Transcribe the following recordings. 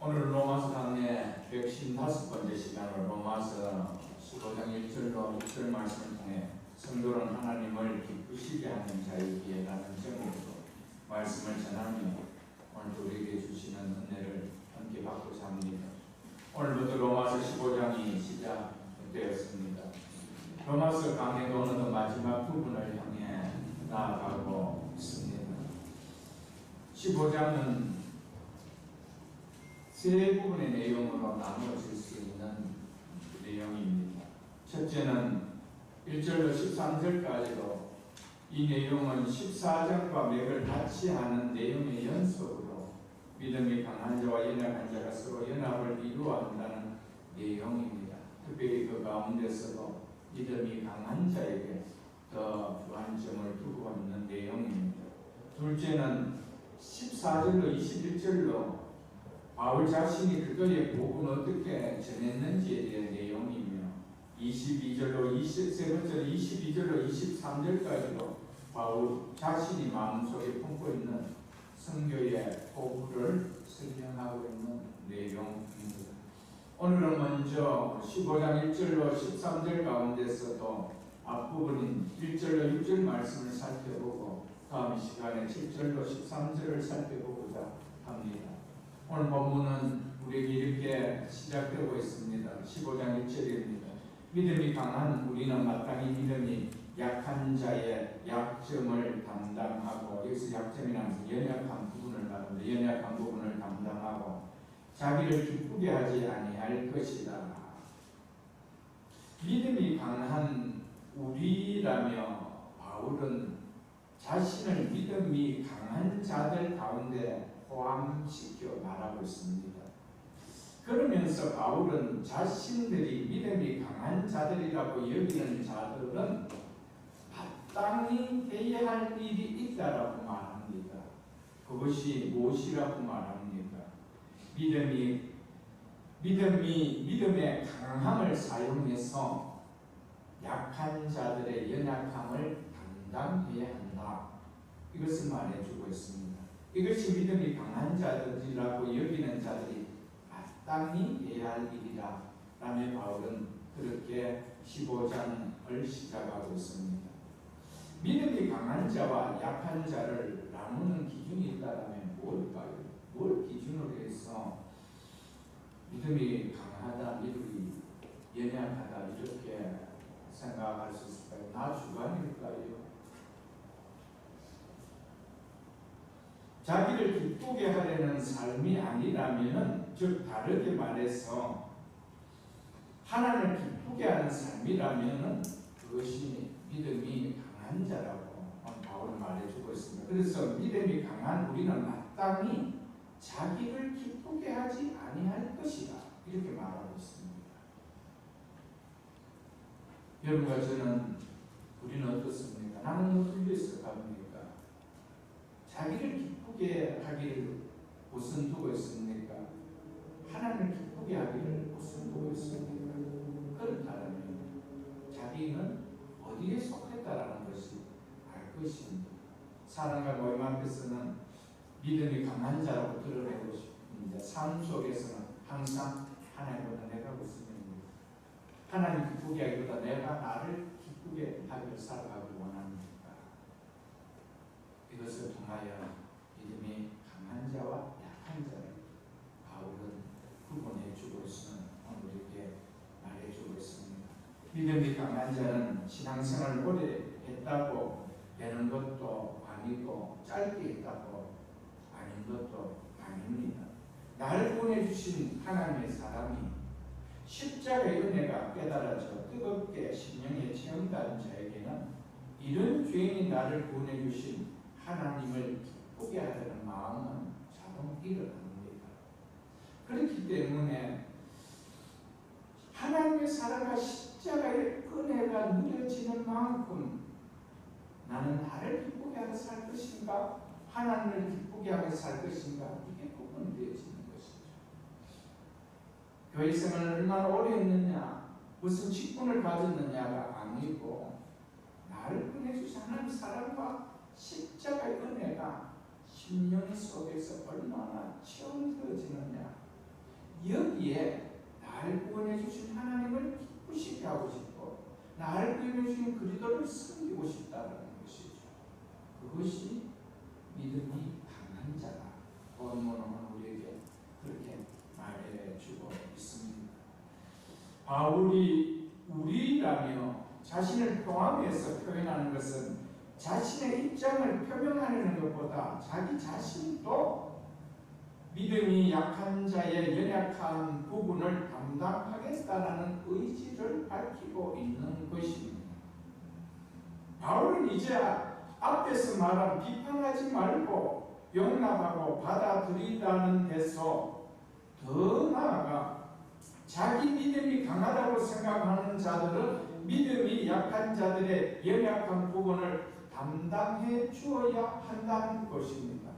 오늘 로마서 강의 115번째 시간으로 로마서 15장 1절로 6절 말씀을 통해 성도는 하나님을 기쁘시게 하는 자이기에라는 제목으로 말씀을 전하며 오늘 우리에게 주시는 은혜를 함께 받고자 합니다. 오늘부터 로마서 15장이 시작되었습니다. 로마서 강의도 어느덧 마지막 부분을 향해 나아가고 있습니다. 15장은 세 부분의 내용으로 나누어질 수 있는 내용입니다. 첫째는 1절로 13절까지로 이 내용은 14장과 맥을 같이 하는 내용의 연속으로 믿음이 강한 자와 연약한 자가 서로 연합을 이루어 한다는 내용입니다. 특별히 그 가운데서도 믿음이 강한 자에게 더 주안점을 두고 있는 내용입니다. 둘째는 14절로 21절로 바울 자신이 그들의 복음을 어떻게 전했는지에 대한 내용이며 22절로 세 번째로 22절로 23절까지로 바울 자신이 마음속에 품고 있는 선교의 포부를 설명하고 있는 내용입니다. 오늘은 먼저 15장 1절로 13절 가운데서도 앞부분인 1절로 6절 말씀을 살펴보고 다음 시간에 7절로 13절을 살펴보고자 합니다. 오늘 본문은 우리에게 이렇게 시작되고 있습니다. 15장 1절입니다. 믿음이 강한 우리는 마땅히 믿음이 약한 자의 약점을 담당하고, 여기서 약점이라는 연약한 부분을 말합니다. 연약한 부분을 담당하고 자기를 기쁘게 하지 아니할 것이다. 믿음이 강한 우리라며 바울은 자신을 믿음이 강한 자들 가운데 포함시켜 말하고 있습니다. 그러면서 바울은 자신들이 믿음이 강한 자들이라고 여기는 자들은 마땅히 해야 할 일이 있다라고 말합니다. 그것이 무엇이라고 말합니까? 믿음의 강함을 사용해서 약한 자들의 연약함을 담당해야 한다. 이것을 말해주고 있습니다. 이것이 믿음이 강한 자들이라고 여기는 자들이 마땅히 해야 할 일이라 라며 바울은 그렇게 15장을 시작하고 있습니다. 믿음이 강한 자와 약한 자를 나누는 기준이 있다면 뭘까요? 뭘 기준으로 해서 믿음이 강하다, 믿음이 연약하다 이렇게 생각할 수 있을까요? 나 주관일까요? 자기를 기쁘게 하려는 삶이 아니라면, 즉 다르게 말해서 하나님을 기쁘게 하는 삶이라면 그것이 믿음이 강한 자라고 바울은 말해주고 있습니다. 그래서 믿음이 강한 우리는 마땅히 자기를 기쁘게 하지 아니할 것이다, 이렇게 말하고 있습니다. 여러분과 저는, 우리는 어떻습니까? 나는 어떻게 있을까입니까? 자기를 기쁘게 하기를 우선 두고 있습니까? 하나님을 기쁘게 하기를 우선 두고 있습니까? 그렇다면 자기는 어디에 속했다라는 것이 알 것입니다. 사람과 모임 앞에서는 믿음이 강한 자라고 드러내고 싶은데 삶 속에서는 항상 하나님보다 내가 우선입니다. 하나님 기쁘게 하기보다 내가 나를 기쁘게 하기를 살아가길 원합니다. 이것을 통하여 믿음이 강한 자와 약한 자를 바울은 구분해주고 있으면 우리에게 말해주고 있습니다. 믿음이 강한 자는 신앙생활을 오래 했다고 되는 것도 아니고 짧게 했다고 아닌 것도 아닙니다. 나를 보내주신 하나님의 사람이 십자가의 은혜가 깨달아져 뜨겁게 심령에 체험받은 자에게는 이런 죄인이 나를 보내주신 하나님을 기쁘게 하려는 마음은 자동 일어납니다. 그렇기 때문에 하나님의 사랑과 십자가의 은혜가 누려지는 만큼 나는 나를 기쁘게 하게 살 것인가, 하나님을 기쁘게 하게 살 것인가, 이게 구분되어지는 것이죠. 교회 생활을 얼마나 오래 했느냐, 무슨 직분을 가졌느냐가 아니고 나를 보내주신 하나님의 사랑과 십자가의 은혜가 심령 속에서 얼마나 체험되어지느냐, 여기에 나를 구원해 주신 하나님을 기쁘시게 하고 싶고 나를 구원해 주신 그리스도를 섬기고 싶다는 것이죠. 그것이 믿음이 강한 자다. 본문은 우리에게 그렇게 말해주고 있습니다. 바울이 우리라며 자신을 포함해서 표현하는 것은 자신의 입장을 표명하려는 것보다 자기 자신도 믿음이 약한 자의 연약한 부분을 담당하겠다라는 의지를 밝히고 있는 것입니다. 바울은 이제 앞에서 말한 비판하지 말고 용납하고 받아들이라는 데서 더 나아가 자기 믿음이 강하다고 생각하는 자들은 믿음이 약한 자들의 연약한 부분을 담당해 주어야 한다는 것입니다.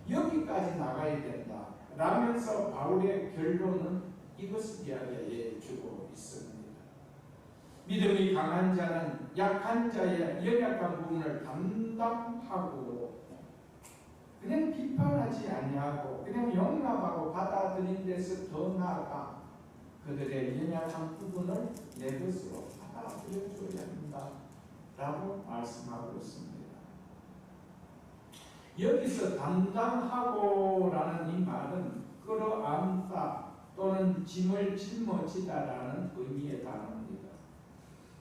여기까지 나가야 된다 라면서 바울의 결론은 이것을 이야기해 주고 있습니다. 믿음이 강한 자는 약한 자의 연약한 부분을 담당하고 그냥 비판하지 아니하고 그냥 용납하고 받아들인 데서 더 나아가 그들의 연약한 부분을 내 것으로 받아들여줘야 한다 라고 말씀하고 있습니다. 여기서 담당하고 라는 이 말은 끌어안다 또는 짐을 짊어지다 라는 의미의 단어입니다.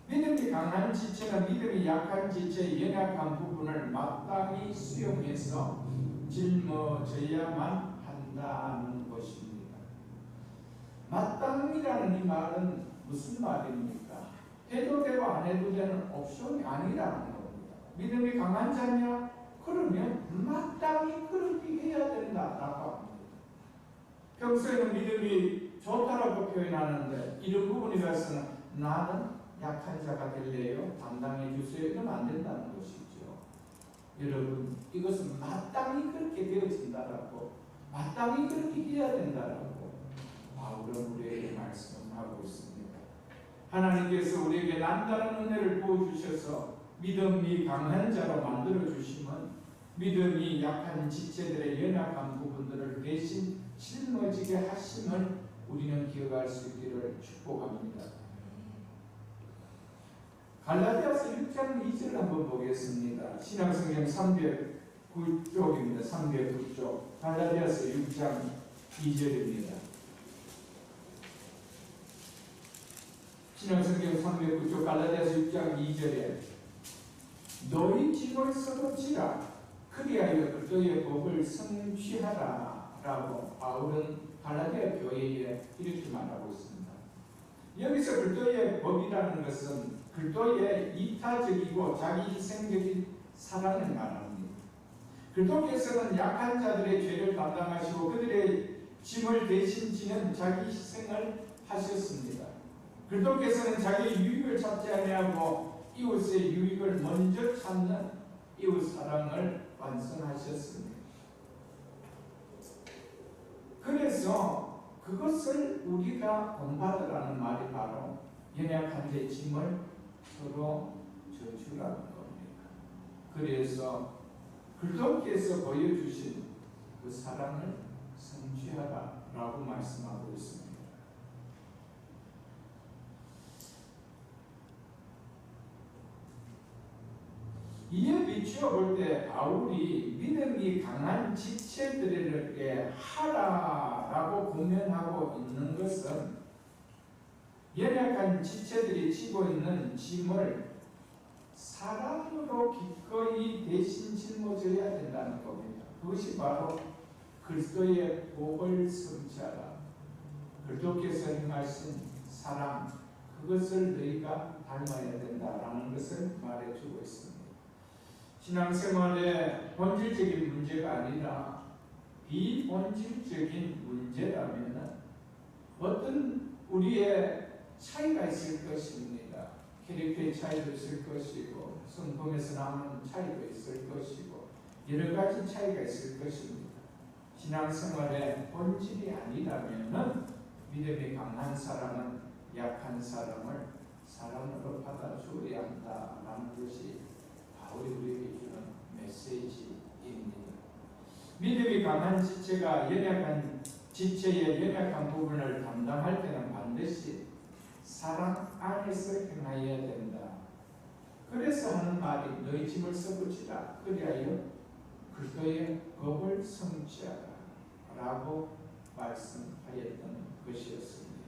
믿음이 강한 지체는 믿음이 약한 지체의 연약한 부분을 마땅히 수용해서 짊어져야만 한다는 것입니다. 마땅히라는 이 말은 무슨 말입니까? 해도 되고 안 해도 되는 옵션이 아니라는 겁니다. 믿음이 강한 자냐? 그러면 마땅히 그렇게 해야 된다라고 합니다. 평소에는 믿음이 좋다라고 표현하는데 이런 부분에 대해서는 나는 약한 자가 될래요? 담당해 주세요. 이러면 안 된다는 것이죠. 여러분, 이것은 마땅히 그렇게 되어진다라고, 마땅히 그렇게 해야 된다라고 바울은 우리에게 말씀하고 있습니다. 하나님께서 우리에게 남다른 은혜를 부어주셔서 믿음이 강한 자로 만들어주시면 믿음이 약한 지체들의 연약한 부분들을 대신 짊어지게 하심을 우리는 기억할 수 있기를 축복합니다. 갈라디아서 6장 2절 한번 보겠습니다. 신약성경 309쪽입니다. 309쪽 갈라디아서 6장 2절입니다. 신약성경 309쪽 갈라디아서 6장 2절에 너희 짐을 서도치라 그리하여 그리스도의 법을 성취하라 라고 바울은 갈라디아 교회에 이렇게 말하고 있습니다. 여기서 그리스도의 법이라는 것은 그리스도의 이타적이고 자기 희생적인 사랑을 말합니다. 그리스도께서는 약한 자들의 죄를 담당하시고 그들의 짐을 대신 지는 자기 희생을 하셨습니다. 그리스도께서는 자기의 유익을 찾지 아니하고 이웃의 유익을 먼저 찾는 이웃 사랑을 완성하셨습니다. 그래서 그것을 우리가 본받으라는 말이 바로 연약한 자 짐을 서로 져주라는 겁니다. 그래서 그리스도께서 보여주신 그 사랑을 성취하라라고 말씀하고 있습니다. 이에 비추어 볼 때 바울이 믿음이 강한 지체들에게 하라라고 공면하고 있는 것은 연약한 지체들이 지고 있는 짐을 사랑으로 기꺼이 대신 짊어져야 된다는 겁니다. 그것이 바로 그리스도의 복을 성취하라. 그리스도께서 행하신 사랑, 그것을 너희가 닮아야 된다라는 것을 말해주고 있습니다. 신앙생활의 본질적인 문제가 아니라 비본질적인 문제라면 어떤 우리의 차이가 있을 것입니다. 캐릭터의 차이도 있을 것이고 성품에서 나오는 차이도 있을 것이고 여러 가지 차이가 있을 것입니다. 신앙생활의 본질이 아니라면 믿음이 강한 사람은 약한 사람을 사랑으로 받아주어야 한다라는 것이 바울이 우리에게 주는 메시지입니다. 믿음이 강한 지체가 연약한 지체의 연약한 부분을 담당할 때는 반드시 사랑 안에서 행하여야 된다. 그래서 하는 말이 너희 짐을 써붙이라. 그리하여 그리스도의 법을 성취하라 라고 말씀하였던 것이었습니다.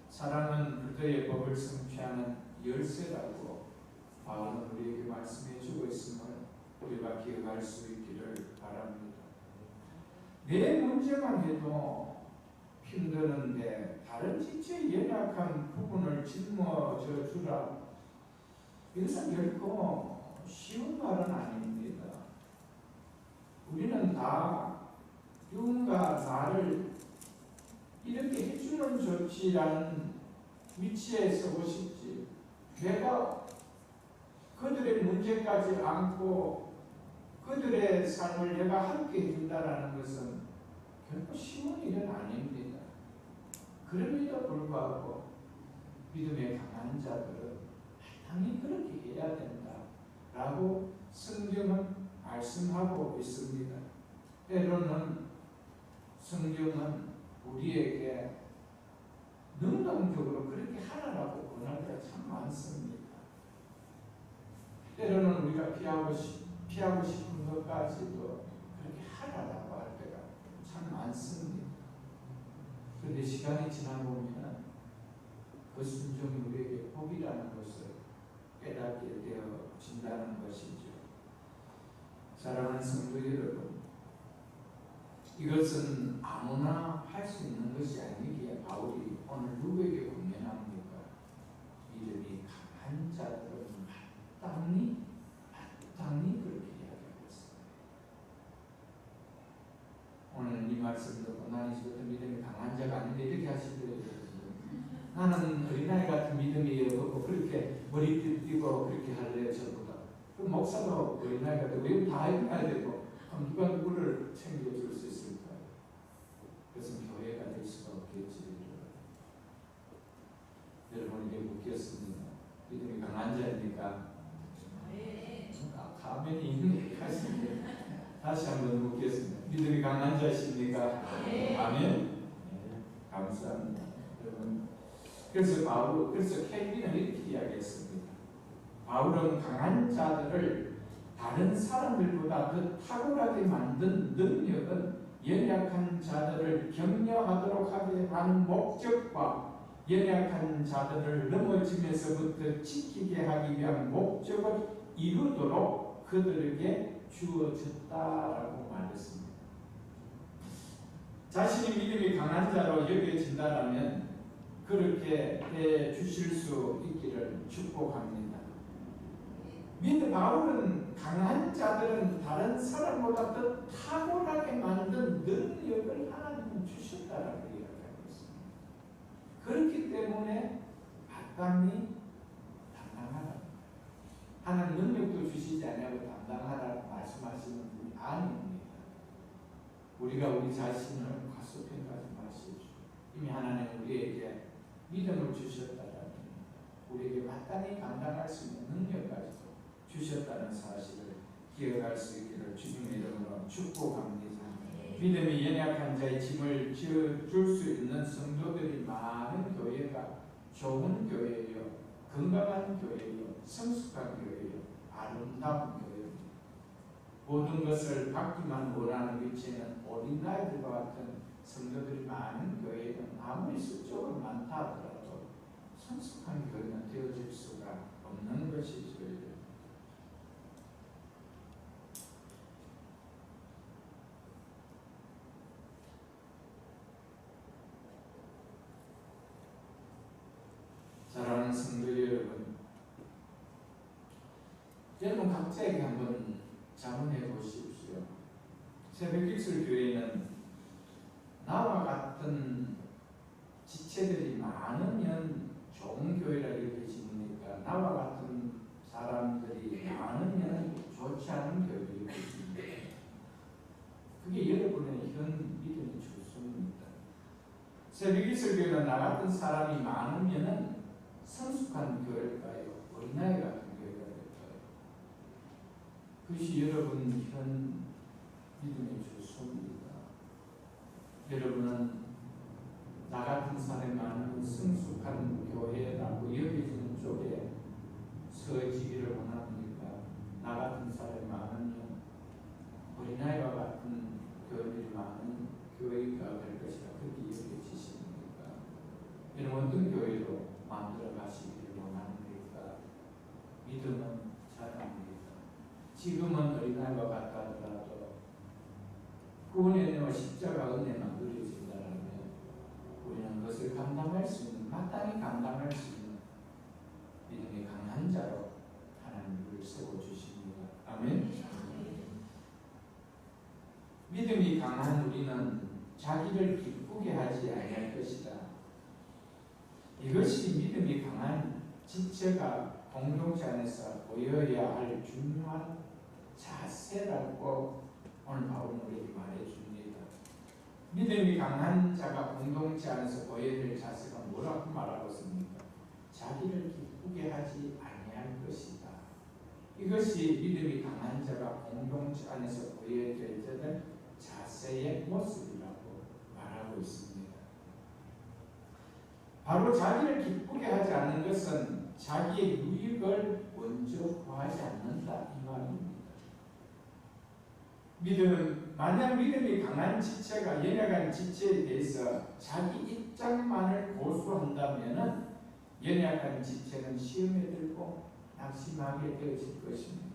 사랑은 그리스도의 법을 성취하는 열쇠라고 바울은 우리에게 말씀해 주고 있음을 우리가 기억할 수 있기를 바랍니다. 내 문제만 해도 힘드는데 다른 지체의 연약한 부분을 짊어져 주라. 이것은 결코 쉬운 말은 아닙니다. 우리는 다 누군가 나를 이렇게 해주면 좋지라는 위치에 서고 싶지. 내가 그들의 문제까지 안고 그들의 삶을 내가 함께 해준다는 것은 결코 쉬운 일은 아닙니다. 그럼에도 불구하고 믿음의 강한 자들은 당연히 그렇게 해야 된다라고 성경은 말씀하고 있습니다. 때로는 성경은 우리에게 능동적으로 그렇게 하라고 권할 때가 참 많습니다. 때로는 우리가 피하고 싶은 것까지도 그렇게 하라고 할 때가 참 많습니다. 그런데 시간이 지나보면 그 순종이 우리에게 복이라는 것을 깨닫게 되어진다는 것이죠. 사랑하는 성도 여러분, 이것은 아무나 할 수 있는 것이 아니기에 바울이 오늘 누구에게 권면합니까? 믿음이 강한 자들은 마땅히 그렇게 이야기하고 있습니다. 오늘 이 말씀 듣고 나는 이제부터 믿음이 강한 자가 아닌데 이렇게 하시더라고요. 나는 어린아이 같은 믿음이 없고 그렇게 머리 띄고 그렇게 할래요. 저보다. 그럼 목사도 어린아이 같은 왜 다 해야 되고 그럼 누가 누구를 챙겨줄 수 있을까요? 그것은 교회가 될 수가 없겠지. 여러분에게 묻겠습니다. 믿음이 강한 자입니까? 가면이 있는 것같습니다. 다시 한번 묻겠습니다. 믿음이 강한 자십니까? 아멘. 네, 감사합니다. 여러분. 그래서 켈빈은 이렇게 이야기했습니다. 바울은 강한 자들을 다른 사람들보다 더 탁월하게 만든 능력은 연약한 자들을 격려하도록 하게 하는 목적과 연약한 자들을 넘어지면서부터 지키게 하기 위한 목적을 이루도록 그들에게 주어졌다라고 말했습니다. 자신이 믿음이 강한 자로 여겨진다면 그렇게 해 주실 수 있기를 축복합니다. 바울은 강한 자들은 다른 사람보다 더 탁월하게 만든 능력을 하나님은 주셨다라고 이야기하고 있습니다. 그렇기 때문에 마땅히 담당하라. 하나님 능력도 주시지 않냐고 담당하라고 말씀하시는 분이 아닙니다. 우리가 우리 자신을 과소평가하지 마십시오. 이미 하나님 우리에게 믿음을 주셨다라는 우리에게 마땅히 감당할 수 있는 능력까지도 주셨다는 사실을 기억할 수 있기를 주님의 이름으로 축복합니다. 믿음이 연약한 자의 짐을 줄 수 있는 성도들이 많은 교회가 좋은 교회요, 건강한 교회요, 성숙한 교회요, 아름다운 교회입니다. 모든 것을 받기만 원하는 위치에는 어린아이들과 같은 성도들이 많은 교회는 아무리 수적으로 많다 하더라도 성숙한 교회는 되어질 수가 없는 것이죠. 사랑하는 성도 여러분, 여러분 각자에게 한번 자문해 보십시오. 새벽기술교회는 나와 같은 지체들이 많으면 좋은 교회라 여겨집니까? 나와 같은 사람들이 많으면 좋지 않은 교회로 여겨집니까? 그게 여러분의 현 믿음의 주소입니다. 새벽기술교회는 나 같은 사람이 많으면 성숙한 교회일까요? 어린아이 같은 교회가 될까요? 그것이 여러분 현 믿음의 주소입니다. 여러분은 나 같은 사람만은 성숙한 교회라고 여겨지는 쪽에 서지기를 원합니까? 나 같은 사람만은요 어린아이와 같은 교회들이 많은 교회가 될 것이라 그렇게 여겨지십니까? 여러분 어떤 교회로 만들어 가시기를 원합니까? 믿음은 자랍니다. 지금은 어린아이와 같다 하더라도 구원의 은혜와 십자가 은혜만 누려진다면 우리는 그것을 감당할 수 있는, 마땅히 감당할 수 있는 믿음이 강한 자로 하나님 우리를 세워주십니다. 아멘. 믿음이 강한 우리는 자기를 기쁘게 하지 아니할 것이다. 이것이 믿음이 강한 지체가 공동체 안에서 보여야 할 중요한 자세라고 오늘 바울은 우리에게 말해줍니다. 믿음이 강한 자가 공동체 안에서 보여야 될 자세가 뭐라고 말하고 있습니까? 자기를 기쁘게 하지 아니할 것이다. 이것이 믿음이 강한 자가 공동체 안에서 보여야 될 자세의 모습이라고 말하고 있습니다. 바로 자기를 기쁘게 하지 않는 것은 자기의 유익을 먼저 구하지 않는다 이 말입니다. 만약 믿음이 강한 지체가 연약한 지체에 대해서 자기 입장만을 고수한다면 연약한 지체는 시험에 들고 낙심하게 되어질 것입니다.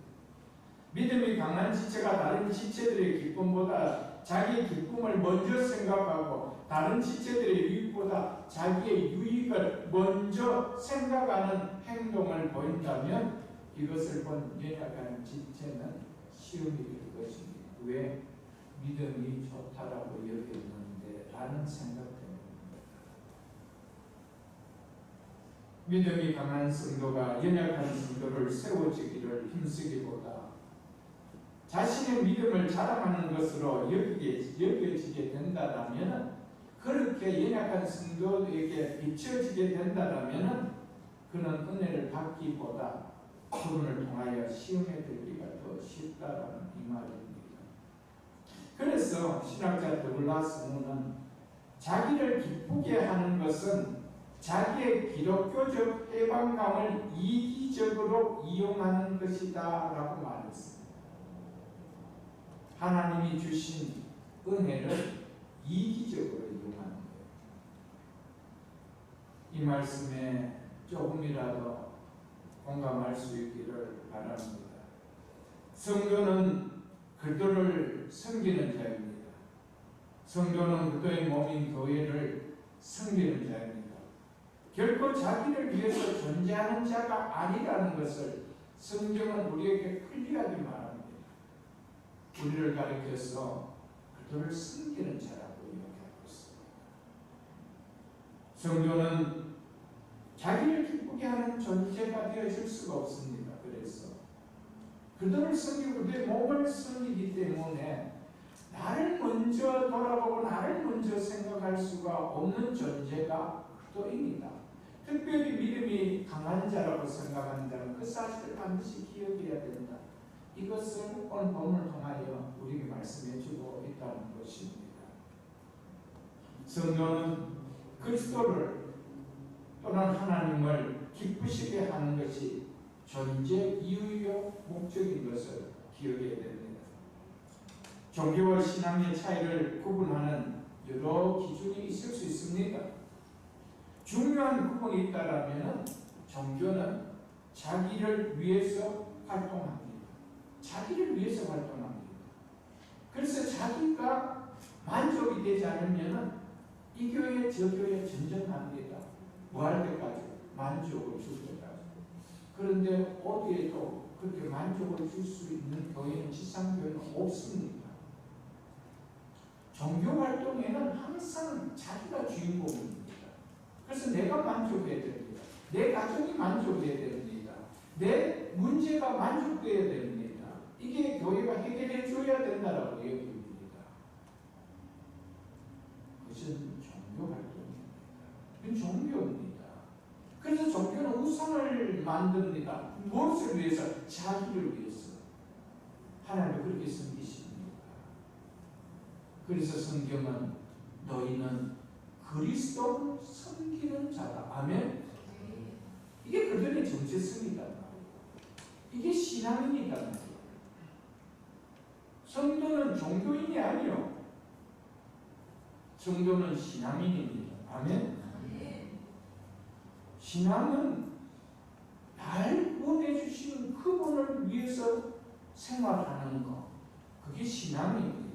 믿음이 강한 지체가 다른 지체들의 기쁨보다 자기의 기쁨을 먼저 생각하고 다른 지체들의 유익보다 자기의 유익을 먼저 생각하는 행동을 보인다면 이것을 본 연약한 지체는 시험이 될 것입니다. 왜? 믿음이 좋다라고 여겼는데 라는 생각 때문입니다. 믿음이 강한 성도가 연약한 성도를 세워주기를 힘쓰기보다 자신의 믿음을 자랑하는 것으로 여겨지게 된다면, 그렇게 연약한 성도에게 비춰지게 된다면 그는 은혜를 받기보다 그분을 통하여 시험에 들기가 더 쉽다라는 이 말입니다. 그래서 신학자 더글라스는 자기를 기쁘게 하는 것은 자기의 기독교적 해방감을 이기적으로 이용하는 것이다 라고 말했습니다. 하나님이 주신 은혜를 이기적으로 이용하는 거예요. 이 말씀에 조금이라도 공감할 수 있기를 바랍니다. 성도는 그들을 섬기는 자입니다. 성도는 그들의 몸인 교회를 섬기는 자입니다. 결코 자기를 위해서 존재하는 자가 아니라는 것을 성경은 우리에게 클리어하게 말합니다. 우리를 가리켜서 그들을 섬기는 자라고 이야기하고 있습니다. 성도는 자기를 기쁘게 하는 존재가 되어질 수가 없습니다. 그래서 그들을 섬기고 그들의 몸을 섬기기 때문에 나를 먼저 돌아보고 나를 먼저 생각할 수가 없는 존재가 그도입니다. 특별히 믿음이 강한 자라고 생각하는 자는 그 사실을 반드시 기억해야 된다. 이것을 오늘 본문을 통하여 우리에게 말씀해 주고 있다는 것입니다. 성도는 그리스도를 또는 하나님을 기쁘시게 하는 것이 존재 이유요 목적인 것을 기억해야 됩니다. 종교와 신앙의 차이를 구분하는 여러 기준이 있을 수 있습니다. 중요한 부분이 있다라면 종교는 자기를 위해서 활동합니다. 자기를 위해서 활동합니다. 그래서 자기가 만족이 되지 않으면 이 교회 저 교회 전전합니다. 뭐 할 때까지? 만족을 줄 때까지. 그런데 어디에도 그렇게 만족을 줄 수 있는 교회는 지상교회는 없습니다. 종교 활동에는 항상 자기가 주인공입니다. 그래서 내가 만족해야 됩니다. 내 가정이 만족해야 됩니다. 내 문제가 만족돼야 됩니다. 이게 교회가 해결해 줘야 된다라고 얘기합니다. 그것은 종교 활동입니다. 이건 종교입니다. 그래서 종교는 우상을 만듭니다. 무엇을 위해서? 자기를 위해서. 하나님을 그렇게 섬기십니다. 그래서 성경은 너희는 그리스도를 섬기는 자다. 아멘. 이게 그들의 정체성이다. 이게 신앙인이다. 성도는 종교인이 아니요. 성도는 신앙인입니다. 아멘. 신앙은 날 보내주신 그분을 위해서 생활하는 것. 그게 신앙입니다.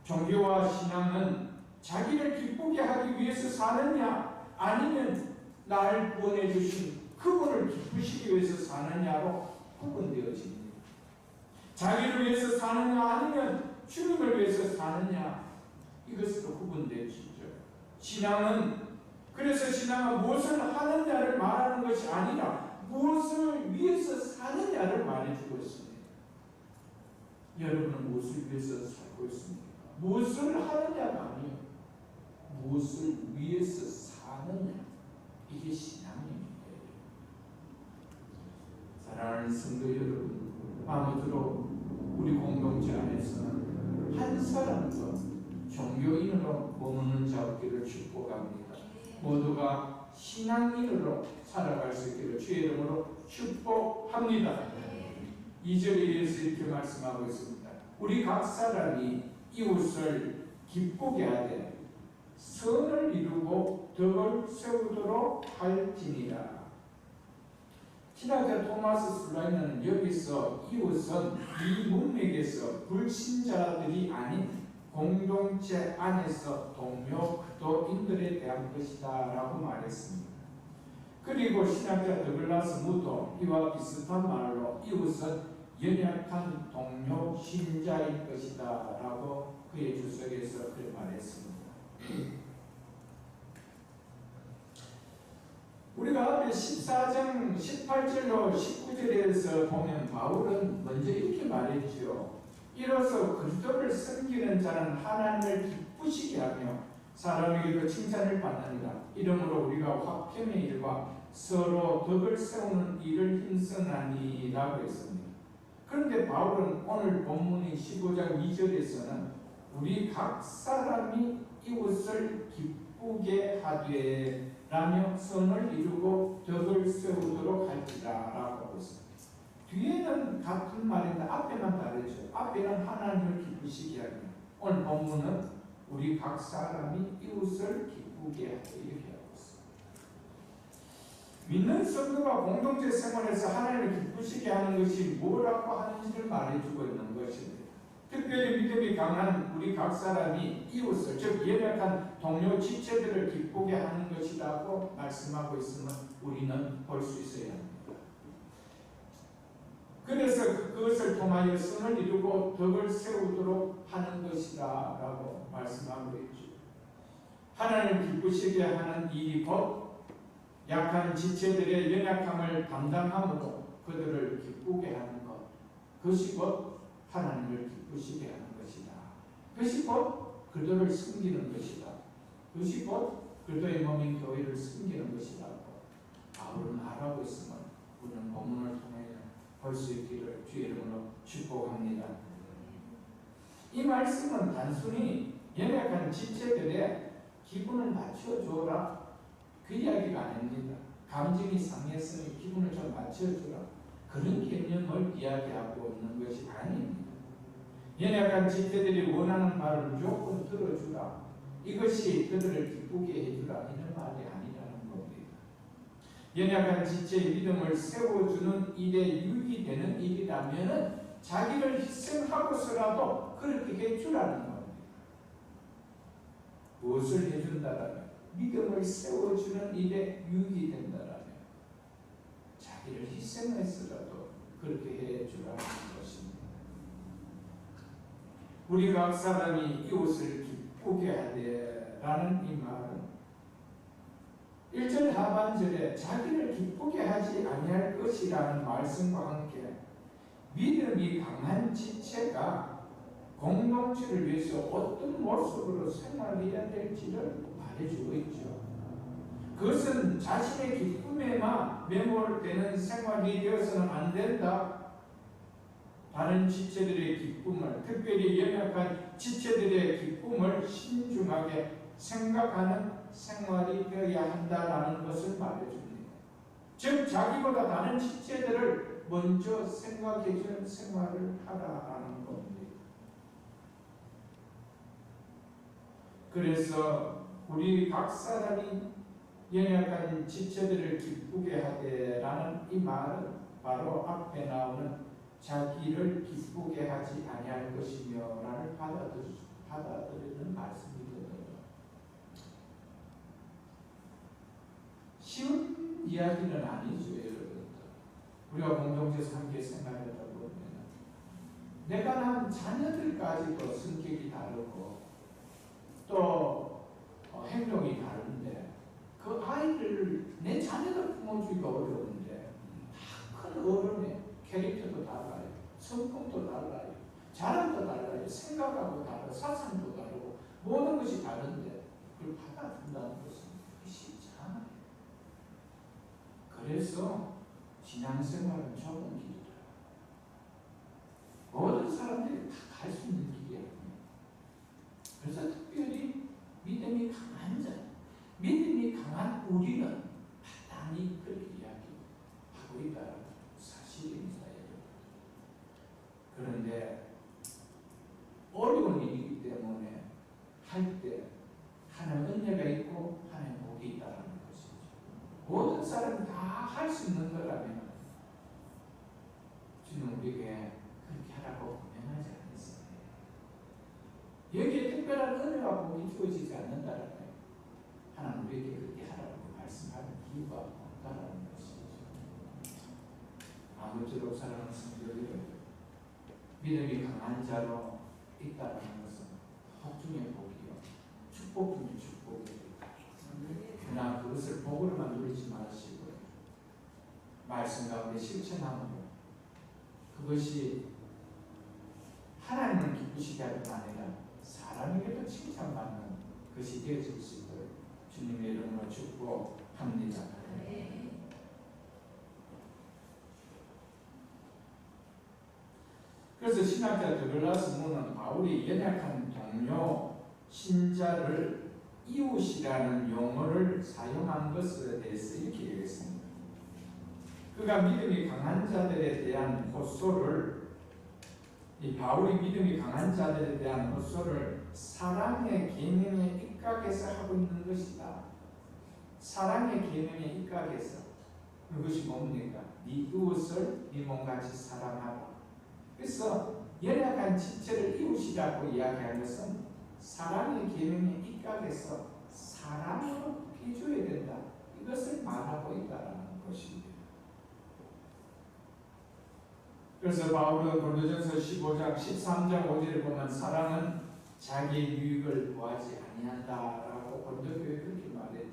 종교와 신앙은 자기를 기쁘게 하기 위해서 사느냐 아니면 날 보내주신 그분을 기쁘시기 위해서 사느냐로 구분되어집니다. 자기를 위해서 사느냐 아니면 주님을 위해서 사느냐 이것으로 구분되어지죠. 그래서 신앙은 무엇을 하느냐를 말하는 것이 아니라 무엇을 위해서 사느냐를 말해주고 있습니다. 여러분은 무엇을 위해서 살고 있습니까? 무엇을 하느냐가 아니요, 무엇을 위해서 사느냐. 이게 신앙입니다. 사랑하는 성도 여러분, 아무쪼록 우리 공동체 안에서는 한 사람도 종교인으로 머무는 자 없기를 축복합니다. 모두가 신앙인으로 살아갈 수 있기를 주의 이름으로 축복합니다. 2절에서 이렇게 말씀하고 있습니다. 우리 각 사람이 이웃을 기쁘게 하되 선을 이루고 덕을 세우도록 할지니라. 신학자 토마스 슬라이너는 여기서 이웃은 이 문맥에서 불신자들이 아닌 공동체 안에서 동료 그도인들에 대한 것이다 라고 말했습니다. 그리고 신학자 더글라스 무도 이와 비슷한 말로 이웃은 연약한 동료 신자일 것이다 라고 그의 주석에서 그렇게 말했습니다. 우리가 앞에 14장 18절로 19절에서 보면 바울은 먼저 이렇게 말했죠. 이로써 그리스도를 섬기는 자는 하나님을 기쁘시게 하며 사람에게도 칭찬을 받는다. 이러므로 우리가 화평의 일과 서로 덕을 세우는 일을 힘쓰나니 라고 했습니다. 그런데 바울은 오늘 본문인 15장 2절에서는 우리 각 사람이 이웃을 기쁘게 하되 라며 선을 이루고 덕을 세우도록 할지라 라고 하고 있습니다. 뒤에는 같은 말인데 앞에만 다르죠. 앞에는 하나님을 기쁘시게 하며 오늘 본문은 우리 각 사람이 이웃을 기쁘게 하되 이렇게 하고 있습니다. 믿는 성도가 공동체 생활에서 하나님을 기쁘시게 하는 것이 뭐라고 하는지를 말해주고 있는 것입니다. 특별히 믿음이 강한 우리 각 사람이 이웃을, 즉 연약한 동료 지체들을 기쁘게 하는 것이라고 말씀하고 있음을 우리는 볼 수 있어야 합니다. 그래서 그것을 통하여 선을 이루고 덕을 세우도록 하는 것이다 라고 말씀하고 있죠. 하나님을 기쁘시게 하는 일이 곧 약한 지체들의 연약함을 담당함으로 그들을 기쁘게 하는 것, 그것이 곧 하나님을 기쁘시게 하는 것이다. 그것이 곧 그들을 섬기는 것이다. 그것이 곧 그들의 몸인 교회를 섬기는 것이라고 바울은 말하고 있음을 우리는 본문을 통해 볼 수 있기를 주의 이름으로 축복합니다. 이 말씀은 단순히 연약한 지체들의 기분을 맞춰줘라 그 이야기가 아닙니다. 감정이 상했으니 기분을 좀 맞춰주라 그런 개념을 이야기하고 있는 것이 아닙니다. 연약한 지체들이 원하는 말을 무조건 들어주라, 이것이 그들을 기쁘게 해주라 이런 말이 아니라는 겁니다. 연약한 지체의 믿음을 세워주는 일에 유익이 되는 일이라면 자기를 희생하고서라도 그렇게 해주라는 겁니다. 무엇을 해준다라면 믿음을 세워주는 일에 유익이 된다라면 자기를 희생해서라도 그렇게 해주라는 것입니다. 우리 각 사람이 이웃을 기쁘게 하되라는 이 말은 1절 하반절에 자기를 기쁘게 하지 아니할 것이라는 말씀과 함께 믿음이 강한 지체가 공동체를 위해서 어떤 모습으로 생활해야 될지를 말해주고 있죠. 그것은 자신의 기쁨에만 매몰되는 생활이 되어서는 안 된다. 다른 지체들의 기쁨을, 특별히 연약한 지체들의 기쁨을 신중하게 생각하는 생활이 되어야 한다라는 것을 말해줍니다. 즉 자기보다 다른 지체들을 먼저 생각해주는 생활을 하라라는 겁니다. 그래서 우리 각 사람이 연약한 지체들을 기쁘게 하되라는 이 말은 바로 앞에 나오는 자기를 기쁘게 하지 아니할 것이며 라를 받아들이는 말씀이거든요. 쉬운 이야기는 아니죠, 여러분. 우리가 공동체에서 함께 생활하다 보면 내가 낳은 자녀들까지도 성격이 다르고 또 행동이 다른데 그 아이를 내 자녀들 품어주기가 어려운데 다 큰 어른의 캐릭터도 달라요. 성품도 달라요. 자랑도 달라요. 생각하고 다르고 사상도 다르고 모든 것이 다른데 그걸 받아준다는 것은 쉽지 않아요. 그래서 신앙생활은 좁은 길이다. 모든 사람들이 다 갈 수 있는 길이 아니에요. 그래서 특별히 믿음이 강한 자, 믿음이 강한 우리는 마땅히 그렇게 이야기하고 있다는 사실입니다. 그런데 어려운 일이기 때문에 할 때 하나님 은혜가 있고 하나님 복이 있다는 것이죠. 모든 사람이 다 할 수 있는 거라면 주는 우리에게 그렇게 하라고 권면하지 않습니다. 여기에 특별한 은혜와 복이 주어지지 않는다는 거예요. 하나님 우리에게 그렇게 하라고 말씀하는 이유가 없다는 것이죠. 아무쪼록 사랑하는 성도들, 믿음이 강한 자로 있다는 것은 복 중의 복이요, 축복 중의 축복이에요. 그러나 그것을 복으로만 누리지 마시고 말씀 가운데 실천하므로 그것이 하나님을 기쁘시게 할 뿐 아니라 사람에게도 칭찬받는 것이 되어질 수 있도록 주님의 이름으로 축복합니다. 그래서 신학자 드글라스문은 바울이 연약한 동료 신자를 이웃이라는 용어를 사용한 것에 대해서 이렇게 얘기했습니다. 그가 믿음이 강한 자들에 대한 호소를, 이 바울이 믿음이 강한 자들에 대한 호소를 사랑의 계명에 입각해서 하고 있는 것이다. 사랑의 계명에 입각해서. 그것이 뭡니까? 네 이웃을 네 몸같이 사랑하라. 그래서 연약한 지체를 이웃이라고 이야기하는 것은 사랑의 계명에 입각해서 사랑으로 해줘야 된다. 이것을 말하고 있다는 것입니다. 그래서 바울은 고린도전서 15장 13장 5절을 보면 사랑은 자기의 유익을 구하지 아니한다라고 고린도교회 그렇게 말했죠.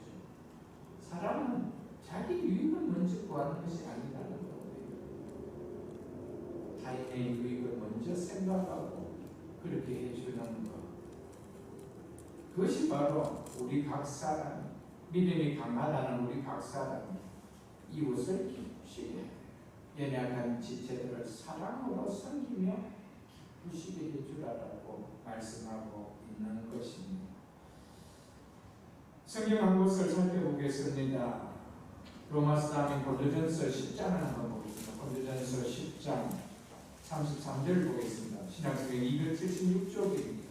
사랑은 자기 유익을 먼저 구하는 것이 아니라는 거예요. 타인의 유익을 먼저 생각하고 그렇게 해주는 것. 그것이 바로 우리 각 사람, 믿음이 강하다는 우리 각 사람이 이웃을 기쁘시게 해요. 연약한 지체들을 사랑으로 섬기며 기쁘시게 해주라라고 말씀하고 있는 것입니다. 성경 한 곳을 살펴보겠습니다. 로마서 다음에 고린도전서 10장을 한번 보겠습니다. 고린도전서 10장 33절 보겠습니다. 신약성경 276쪽입니다.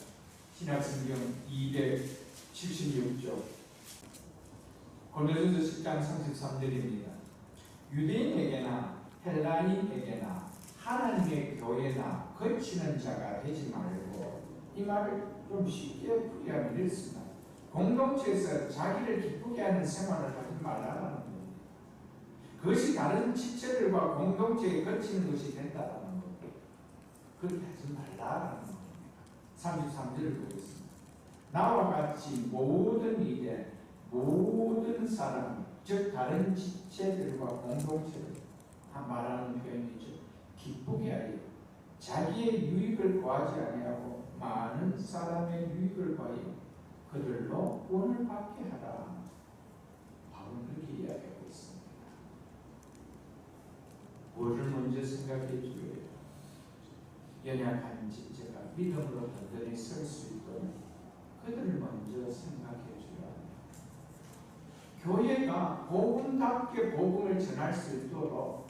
신약성경 276쪽. 고린도전서 10장 33절입니다. 유대인에게나 헬라인에게나 하나님의 교회나 거치는 자가 되지 말고, 이 말을 좀 쉽게 풀이하면 이렇습니다. 공동체에서 자기를 기쁘게 하는 생활을 하지 말라는 겁니다. 그것이 다른 지체들과 공동체에 거치는 것이 된다는 겁니다. 그렇게 하지 말라는 겁니다. 33절을 보겠습니다. 나와 같이 모든 일에 모든 사람, 즉 다른 지체들과 공동체를 말하는 표현이죠. 기쁘게 하여 자기의 유익을 구하지 아니하고 많은 사람의 유익을 구하여 그들로 구원을 받게 하라. 바울은 그렇게 이야기하고 있습니다. 뭐를 먼저 생각해 줘야 연약한 지체가 믿음으로 든든히 설 수 있도록 그들을 먼저 생각해 주라. 교회가 복음답게 복음을 전할 수 있도록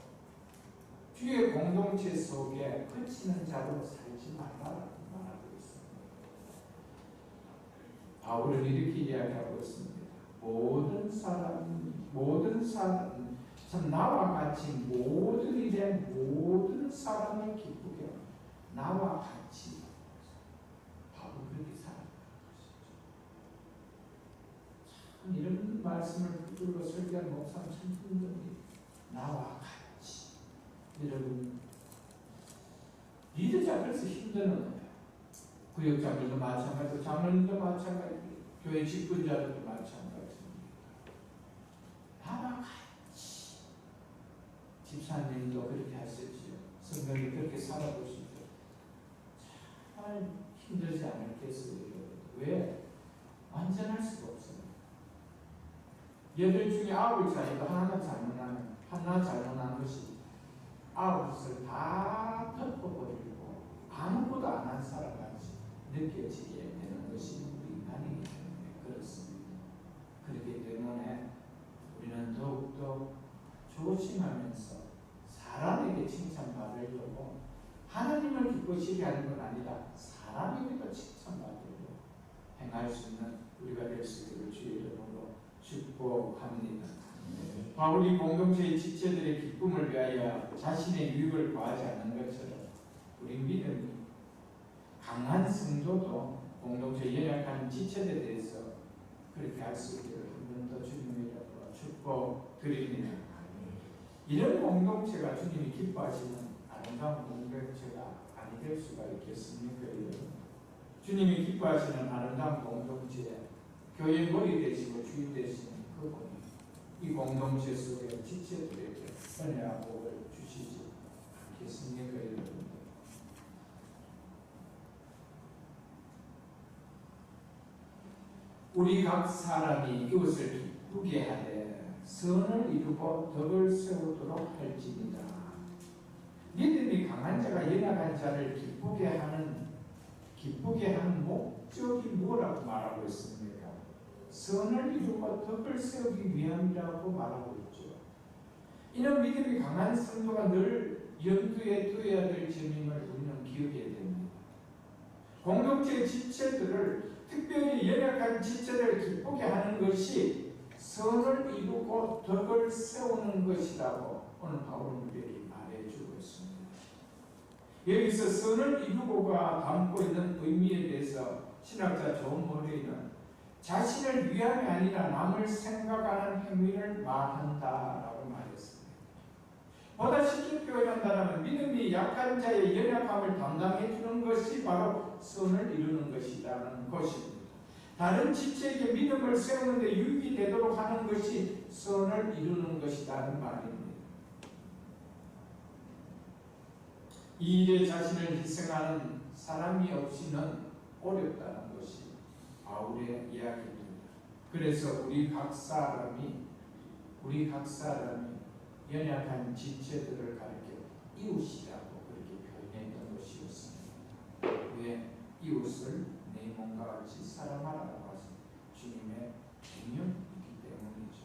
주의 공동체 속에 그치는 자로 살지 말라라고 말하고 있습니다. 바울은 이렇게 이야기하고 있습니다. 모든 사람, 참 나와 같이 모든 일에 모든 사람을 기쁘게 하고 나와 같이 바울은 그렇게 살아가는 것이죠. 참 이런 말씀을 붙들고 설교한 목사는 참 힘듭니다. 나와 같이. 여러분, 리더자 그래서 힘드는 거예요. 구역장들도 마찬가지고 장로님도 마찬가지고 교회 직분자들도 마찬가지입니다. 나와 같이. 집사님도 그렇게 하셨지요. 성경이 그렇게 살아보시죠. 정말 힘들지 않을겠어요. 왜? 완전할 수가 없어요. 8 중에 9을 자기가 하나 잘못하면 하나 잘못한 것이 9을 다 덮어버리고 아무것도 안 한 사람같이 느껴지게 되는 것이 우리 인간이기 때문에 그렇습니다. 그렇기 때문에 우리는 더욱더 조심하면서 사람에게 칭찬받으려고 하나님을 기쁘시게 하는 건 아니라 사람에게도 칭찬받으려고 행할 수 있는 우리가 될 수 있기를 주의 이름으로 축복합니다. 바울이 공동체의 지체들의 기쁨을 위하여 자신의 유익을 구하지 않는 것처럼 우리 믿음이 강한 성도도 공동체 연약한 지체들에 대해서 그렇게 할 수 있기를 한 번 더 주님의 이름으로 축복드립니다. 이런 공동체가 주님이 기뻐하시는 아름다운 공동체가 아니 될 수가 있겠습니까? 주님이 기뻐하시는 아름다운 공동체, 교회의 머리 되시고 주인 되시는 그분이 이 공동체 속에 지체들에게 은혜와 복을 주시지 않겠습니까? 여러분? 우리 각 사람이 이웃을 기쁘게 하되 선을 이루고 덕을 세우도록 할지니라. 믿음이 강한 자가 연약한 자를 기쁘게 하는 목적이 뭐라고 말하고 있습니까? 선을 이루고 덕을 세우기 위함이라고 말하고 있죠. 이는 믿음이 강한 성도가 늘 염두에 두어야 될 점임을 우리는 기억해야 됩니다. 공동체 지체들을, 특별히 연약한 지체를 기쁘게 하는 것이 선을 이루고 덕을 세우는 것이라고 오늘 바울은 우리에게 말해주고 있습니다. 여기서 선을 이루고가 담고 있는 의미에 대해서 신학자 존 머레이는 자신을 위함이 아니라 남을 생각하는 행위를 말한다라고 말했습니다. 보다 쉽게 표현한다면 믿음이 약한 자의 연약함을 담당해 주는 것이 바로 선을 이루는 것이라는 것입니다. 다른 지체에게 믿음을 세우는 데 유익이 되도록 하는 것이 선을 이루는 것이라는 말입니다. 이 일에 자신을 희생하는 사람이 없이는 어렵다는 것이 바울의 이야기입니다. 그래서 우리 각 사람이 연약한 지체들을 가리켜 이웃이라고 그렇게 표현했던 것이었습니다. 왜? 이웃을 내 몸과 같이 사랑하라고 하신 주님의 계명이기 때문이죠.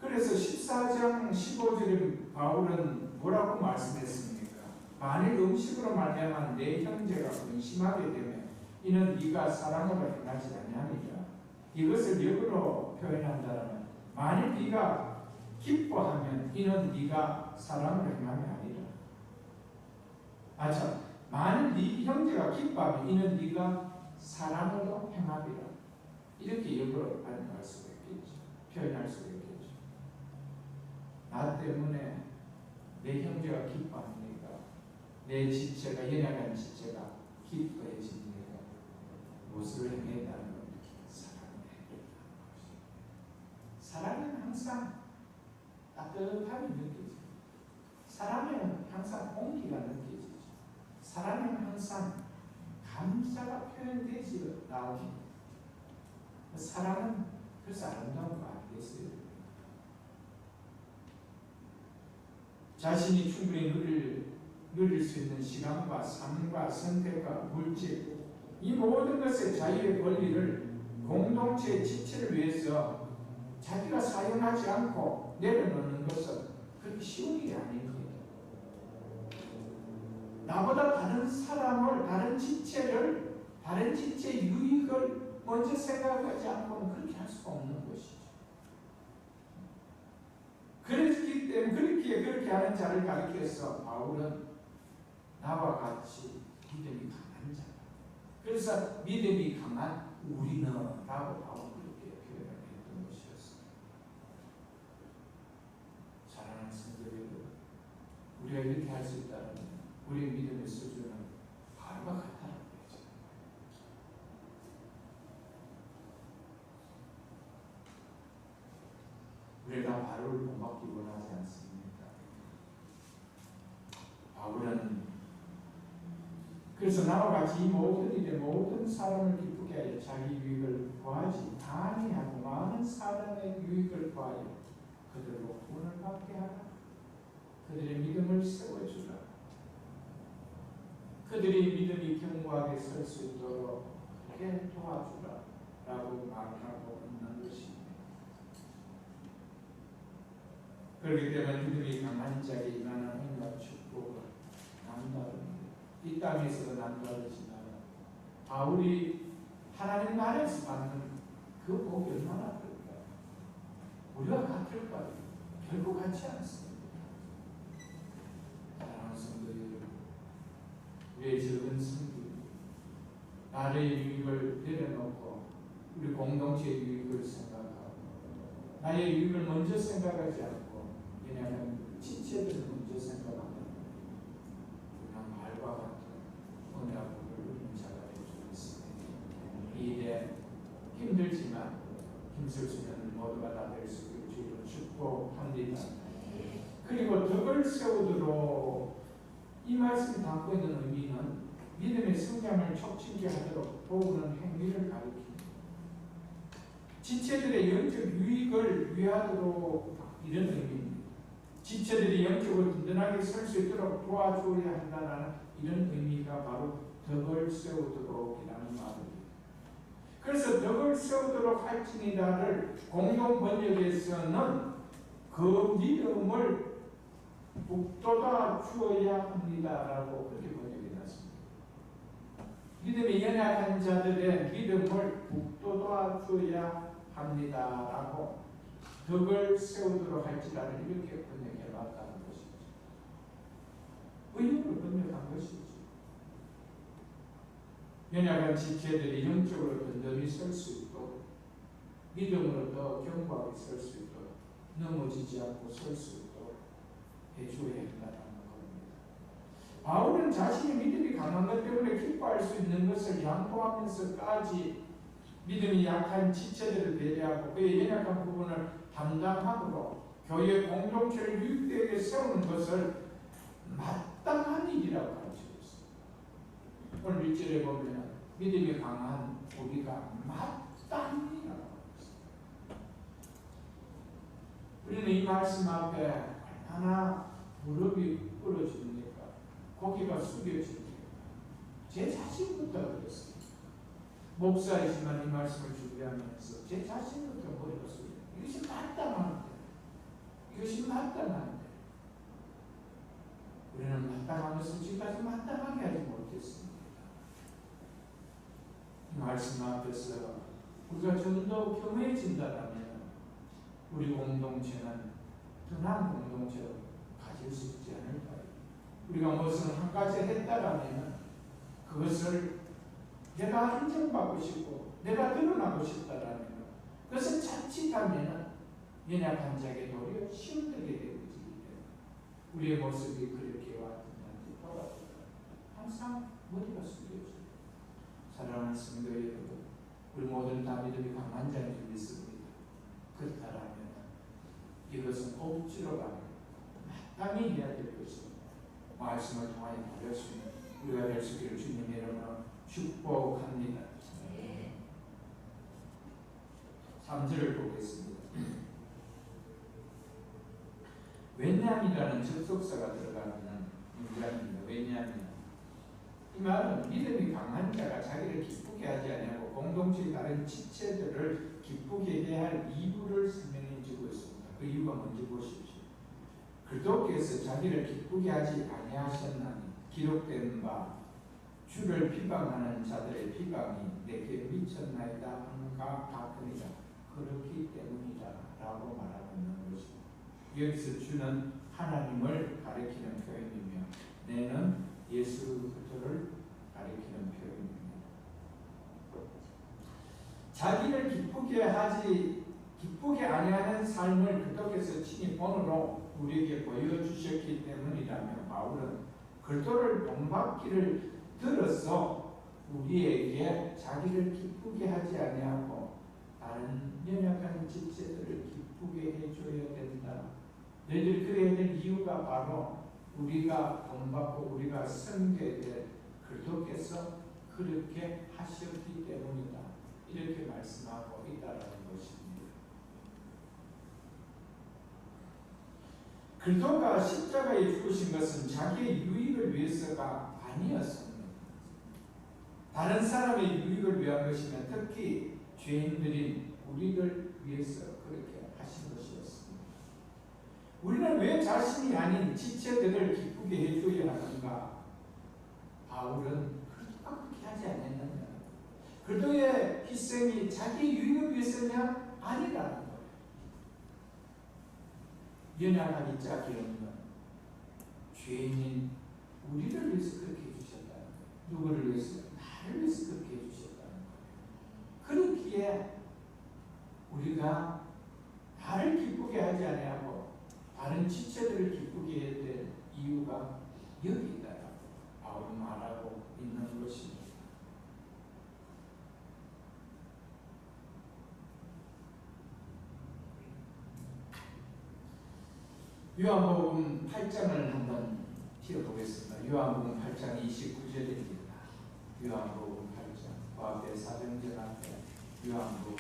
그래서 14장 15절에 바울은 뭐라고 말씀했습니까? 만일 음식으로 말미암아 내 형제가 근심하게 되면 이는 네가 사랑으로 행하지 아니함이라. 이것을 역으로 표현한다면 만일 네가 기뻐하면 이는 네가 사랑으로 행함이 아니라. 만일 네 형제가 기뻐하면 이는 네가 사랑으로 행함이라. 이렇게 역으로 말할 수가 있겠죠. 표현할 수가 있겠죠. 나 때문에 내 형제가 기뻐합니까? 내 지체가, 연약한 지체가 기뻐해집니까? 무엇을 행했다는 겁니다. 사랑은 항상 따뜻함이 느껴져요. 사랑은 항상 온기가 느껴지죠. 사랑은 항상 감사가 표현되지 나옵니다. 사랑은 그래서 아름다운 거 아니겠어요? 자신이 충분히 누릴 수 있는 시간과 삶과 선택과 물질, 이 모든 것의 자유의 권리를 공동체의 지체를 위해서 자기가 사용하지 않고 내려놓는 것은 그렇게 쉬운 일이 아닙니다. 나보다 다른 사람을, 다른 지체의 유익을 먼저 생각하지 않고는 그렇게 할 수가 없는 것이죠. 그렇기 때문에 그렇게 하는 자를 가리켜서 바울은 나와 같이 믿음이 강한 자다. 그래서 믿음이 강한 우리는 라고 바울은 그렇게 표현을 했던 것이었습니다. 사랑하는 성도 여러분, 우리가 이렇게 할 수 있다면 우리의 믿음의 수준은 바울과 같다는 거죠. 우리가 바울을 본받기 원하지 않습니까? 바울은 그래서 나와 같이 이 모든 일에 모든 사람을 기쁘게 하여 자기 유익을 구하지 아니하고 많은 사람의 유익을 구하여 그들로 구원을 받게 하라. 그들의 믿음을 세워주라. 그들의 믿음이 견고하게 설 수 있도록 그렇게 도와주라 라고 말하고 있는 것입니다. 그렇기 때문에 믿음이 강한 자에게 임하는 은혜와 축복을 남다릅니다. 이 땅에서도 남다르지만 바울이 하나님 나라에서 받는 그 복이 얼마나 클까요? 우리가 같을까요? 결코 같지 않습니다. 사랑하는 성도 여러분, 우리의 적은 성도, 나의 유익을 내려놓고 우리 공동체의 유익을 생각하고 나의 유익을 먼저 생각하지 않고 왜냐하면 지체들을 먼저 생각하면 우리는 말과 같은 은혜와 복을 누리는 자가 될 수 있습니다. 이 일에 힘들지만 힘쓸 수 있는 모두가 다 될 수 있기를 주로 축복합니다. 그리고 덕을 세우도록 이 말씀이 담고 있는 의미는 믿음의 성장을 촉진케 하도록 도우는 행위를 가리킵니다. 지체들의 영적 유익을 위하도록 이런 의미입니다. 지체들이 영적으로 든든하게 설 수 있도록 도와줘야 한다는 이런 의미가 바로 덕을 세우도록이라는 말입니다. 그래서 덕을 세우도록 할지니다를 공동 번역에서는 그 믿음을 북돋아 주어야 합니다라고 그렇게 번역이 났습니다. 믿음이 연약한 자들의 믿음을 북돋아 주어야 합니다라고 덕을 세우도록 할지라를 이렇게 번역해 놨다는 것이죠. 의미로 번역한 것이죠. 연약한 지체들이 영적으로 든든히 설 수 있도록 믿음으로 더 견고하게 설 수 있도록 넘어지지 않고 설 수 있도록 해줘야 한다는 겁니다. 바울은 자신의 믿음이 강한 것 때문에 기뻐할 수 있는 것을 양보하면서까지 믿음이 약한 지체들을 배려하고 그의 연약한 부분을 담당하도록 교회 공동체를 유익되게 세우는 것을 마땅한 일이라고 가르치고 있습니다. 오늘 1절에 보면 믿음이 강한 우리가 마땅한 일이라고 하고 있습니다. 우리는 이 말씀 앞에 얼마나 무릎이 꿇어집니까? 고개가 숙여집니까? 제 자신부터 그랬습니다. 목사이지만 이 말씀을 준비하면서 제 자신부터 머리가 숙여요. 이것이 마땅한데, 이것이 마땅한데 우리는 마땅한 것을 지금까지 마땅하게 하지 못했습니다. 이 말씀 앞에서 우리가 좀 더 겸해진다면 우리 공동체는 더 나은 공동체로 가질 수 있지 않을까요? 우리가 무엇을 한 가지 했다라면 그것을 내가 인정받고 싶고 내가 드러나고 싶다라면 그것을 자칫하면 연약한 자에게 도리어 시험되게 되어지기 때문에 우리의 모습이 그렇게 왔든지 돌아오고 항상 머리가 숙여져요. 사랑하는 성도 여러분, 우리 모두는 다 믿음이 강한 자인 줄 믿습니다. 그렇다면 이것은 억지로 가면 마땅히 해야 될 것입니다. 말씀을 통하여 받을 수 있는 우리가 될 수 있기를 주님의 이름으로 축복합니다. 3절을 보겠습니다. 왜냐함이라는 접속사가 인간입니다. 왜냐하면 이 말은 믿음이 강한 자가 자기를 기쁘게 하지 아니하고 공동체의 다른 지체들을 기쁘게 해야 할 이유를 설명해 주고 있습니다. 그 이유가 뭔지 보십시오. 그리스도께서 자기를 기쁘게 하지 아니하셨나니 기록된 바 주를 비방하는 자들의 비방이 내게 미쳤나이다 함과 같으니라. 그렇기 때문이다 라고 말하고 있는 것입니다. 여기서 주는 하나님을 가리키는 표현이며 내는 예수 그리스도를 가리키는 표현입니다. 자기를 기쁘게 아니하는 삶을 그리스도께서 친히 본으로 우리에게 보여주셨기 때문이라면 바울은 그리스도를 본받기를 들어서 우리에게 자기를 기쁘게 하지 아니하고 다른 연약한 지체들을 기쁘게 해줘야 된다. 너희들 그래야 될 이유가 바로 우리가 본받고 우리가 섬겨야 될 그리스도께서 그렇게 하셨기 때문이다. 이렇게 말씀하고 있다는 것입니다. 그리스도가 십자가에 죽으신 것은 자기의 유익을 위해서가 아니었습니다. 다른 사람의 유익을 위한 것이면 특히 죄인들인 우리를 위해서 그렇게 하신 것이었습니다. 우리는 왜 자신이 아닌 지체들을 기쁘게 해줘야 하는가? 바울은 그리스도가 그렇게 하지 않았느냐? 그리스도의 희생이 자기 유익을 위해서냐? 아니라는 거예요. 연약하기 짝이 없는 죄인인 우리를 위해서 그렇게 해주셨다는 거예요. 누구를 위해서? 나를 위해서 그렇게 해주셨다는 거예요. 그렇기에 우리가 나를 기쁘게 하지 아니하고 다른 지체들을 기쁘게 해야 될 이유가 여기 있다라고 바울은 말하고 있는 것입니다. 요한복음 8장을 한번 띄워보겠습니다. 요한복음 8장 29절입니다. 요한복음 8장 그 앞에 사정절 앞에 요한복음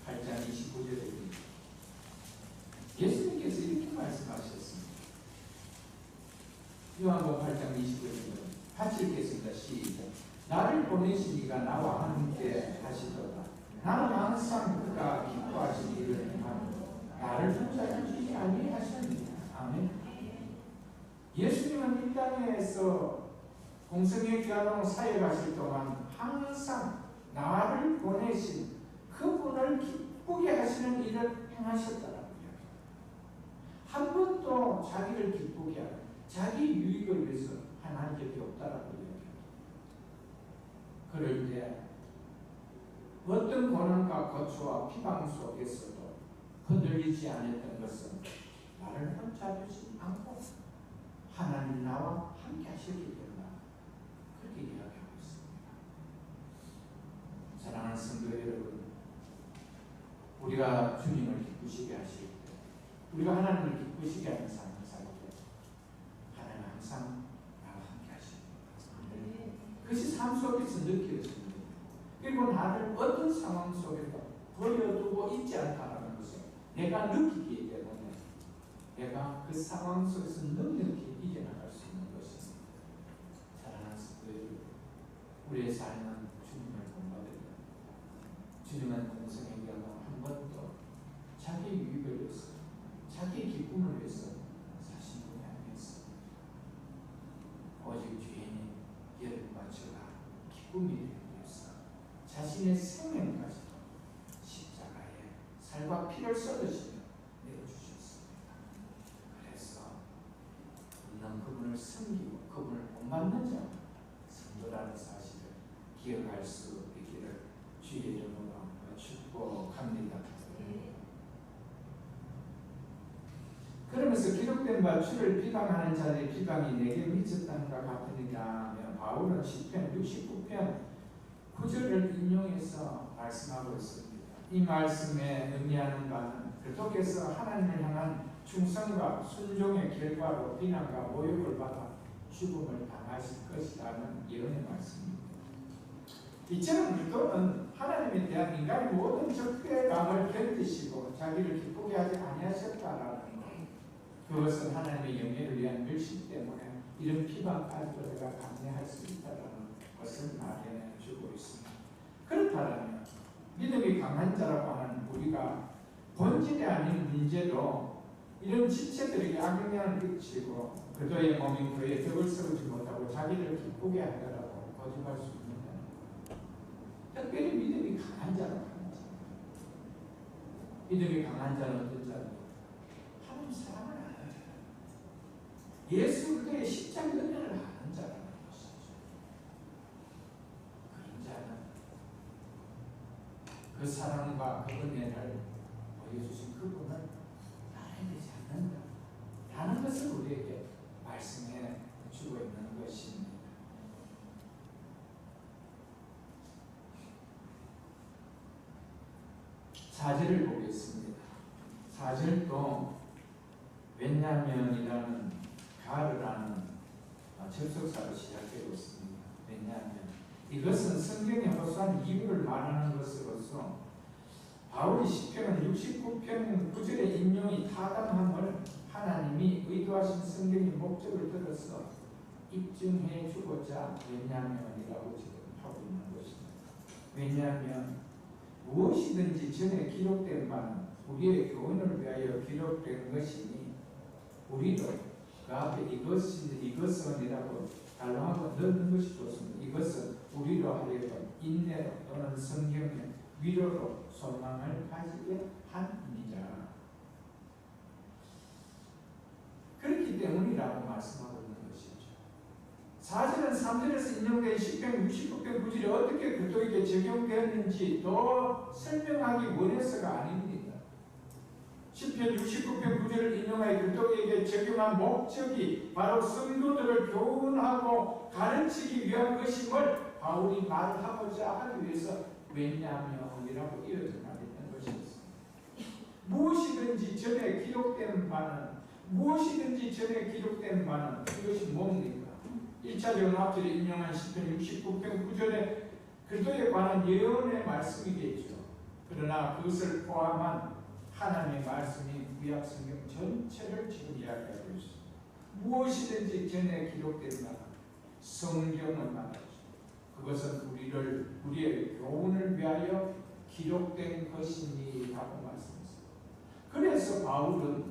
8장 29절입니다. 예수님께서 이렇게 말씀하셨습니다. 요한복음 8장 29절입니다. 같이 읽겠습니다. 시작. 나를 보내신 이가 나와 함께 하시도다. 나는 항상 그가 기뻐하신 일을 행하며 나를 붙잡으시지 아니하셨느냐. 아멘. 예수님은 이 땅에서 공생의 귀화동 사역하실 동안 항상 나를 보내신 그분을 기쁘게 하시는 일을 행하셨다라고 이야기합니다. 한 번도 자기를 기쁘게 하고 자기 유익을 위해서 한 적이 없다라고 이야기합니다. 그럴 때 어떤 고난과 고초와 비방 속에서도 흔들리지 않았던 것은 나를 혼자 두지 않고 하나님 나와 함께 하시기 때문에 그렇게 이야기하고 있습니다. 사랑하는 성도 여러분, 우리가 주님을 기쁘시게 하실 때, 우리가 하나님을 기쁘시게 하는 삶을 살 때 하나님 항상 나와 함께 하십니다. 그것이 삶 속에서 느껴집니다. 그리고 나를 어떤 상황 속에서 버려두고 있지 않다는 것을 내가 느끼기 때문에 내가 그 상황 속에서 넉넉히 이겨나갈 수 있는 것입니다. 사랑하는 성도들, 우리의 삶은 주님을 본받으며 주님은 공생의 경우 한 번도 자기 유익을 위해서 자기 기쁨을 위해서 사신 분이 아니었습니다. 오직 죄인인 여러분과 저가 기쁨이 되기 위해서 자신의 생명까지도 십자가에 살과 피를 쏟으시며 내어주셨습니다. 그래서 우리는 그분을 섬기고 그분을 본받는 자 성도라는 사실을 기억할 수 있기를 주의 이름으로 축복합니다. 그러면서 기록된 바 주를 비방하는 자들의 비방이 내게 미쳤다는가 같으니라 하며 바울은 시편 69편 9절을 인용해서 말씀하고 있습니다. 이 말씀에 의미하는 바는 그리스도께서 하나님을 향한 충성과 순종의 결과로 비난과 모욕을 받아 죽음을 당하실 것이라는 예언의 말씀입니다. 이처럼 그리스도는 하나님에 대한 인간의 모든 적대감을 견디시고 자기를 기쁘게 하지 아니하셨다라는 것. 그것은 하나님의 영예를 위한 멸시 때문에 이런 마지막까지도 내가 감내할 수 있다는 것을 마련해 주고 있습니다. 그렇다면 믿음이 강한 자라고 하는 우리가 본질이 아닌 문제도 이런 지체들에게 악영향을 끼치고 그도의 몸인 그의 덕을 세우지 못하고 자기를 기쁘게 하더라도 거듭할 수 있느냐. 특별히 믿음이 강한 자라고 하는 자. 믿음이 강한 자는 어떤 자는 하나님 사랑을 아는 자, 예수 그리스도의 십자가 은혜를 아는 자라는 것이죠. 그런 자는 그 사랑과 그 은혜를 보여주신 그분은 나아내지 않는다 라는 것을 우리에게 말씀해 주고 있는 것입니다. 사절을 보겠습니다. 4절도 왜냐면이라는 가르라는 접속사로 시작되고 있습니다. 왜냐하면 이것은 성경에 호소한 이유를 말하는 것으로서 바울이 시편 69편 9절의 인용이 타당함을 하나님이 의도하신 성경의 목적을 들어서 입증해 주고자 왜냐면이라고 지금 하고 있는 것입니다. 왜냐하면 무엇이든지 전에 기록된 바는 우리의 교훈을 위하여 기록된 것이니 우리도 그 앞에 이것은이라고 달라하고 넣는 것이 좋습니다. 이것은 우리로 하여금 인내로 또는 성경의 위로로 소망을 가지게 합니다. 그렇기 때문이라고 말씀하고 있는 것이죠. 4절은 3절에서 인용된 시편 69편 9절이 어떻게 그들에게 적용되었는지 더 설명하기 원해서가 아닙니다. 시편 69편 9절을 인용하여 그들에게 적용한 목적이 바로 성도들을 교훈하고 가르치기 위한 것임을 바울이 말하고자 하기 위해서 왜냐하면이라고 이어져 말했던 것이었습니다. 무엇이든지 전에 기록된 바는 이것이 뭡니까? 1차적으로 앞서 인용한 시편 69편 9절에 그리스도에 관한 예언의 말씀이겠죠. 그러나 그것을 포함한 하나님의 말씀이 구약 성경 전체를 지금 이야기하고 있습니다. 무엇이든지 전에 기록된 바는 성경을 말하죠. 그것은 우리의 교훈을 위하여 기록된 것이니라고 말씀했습니다. 그래서 바울은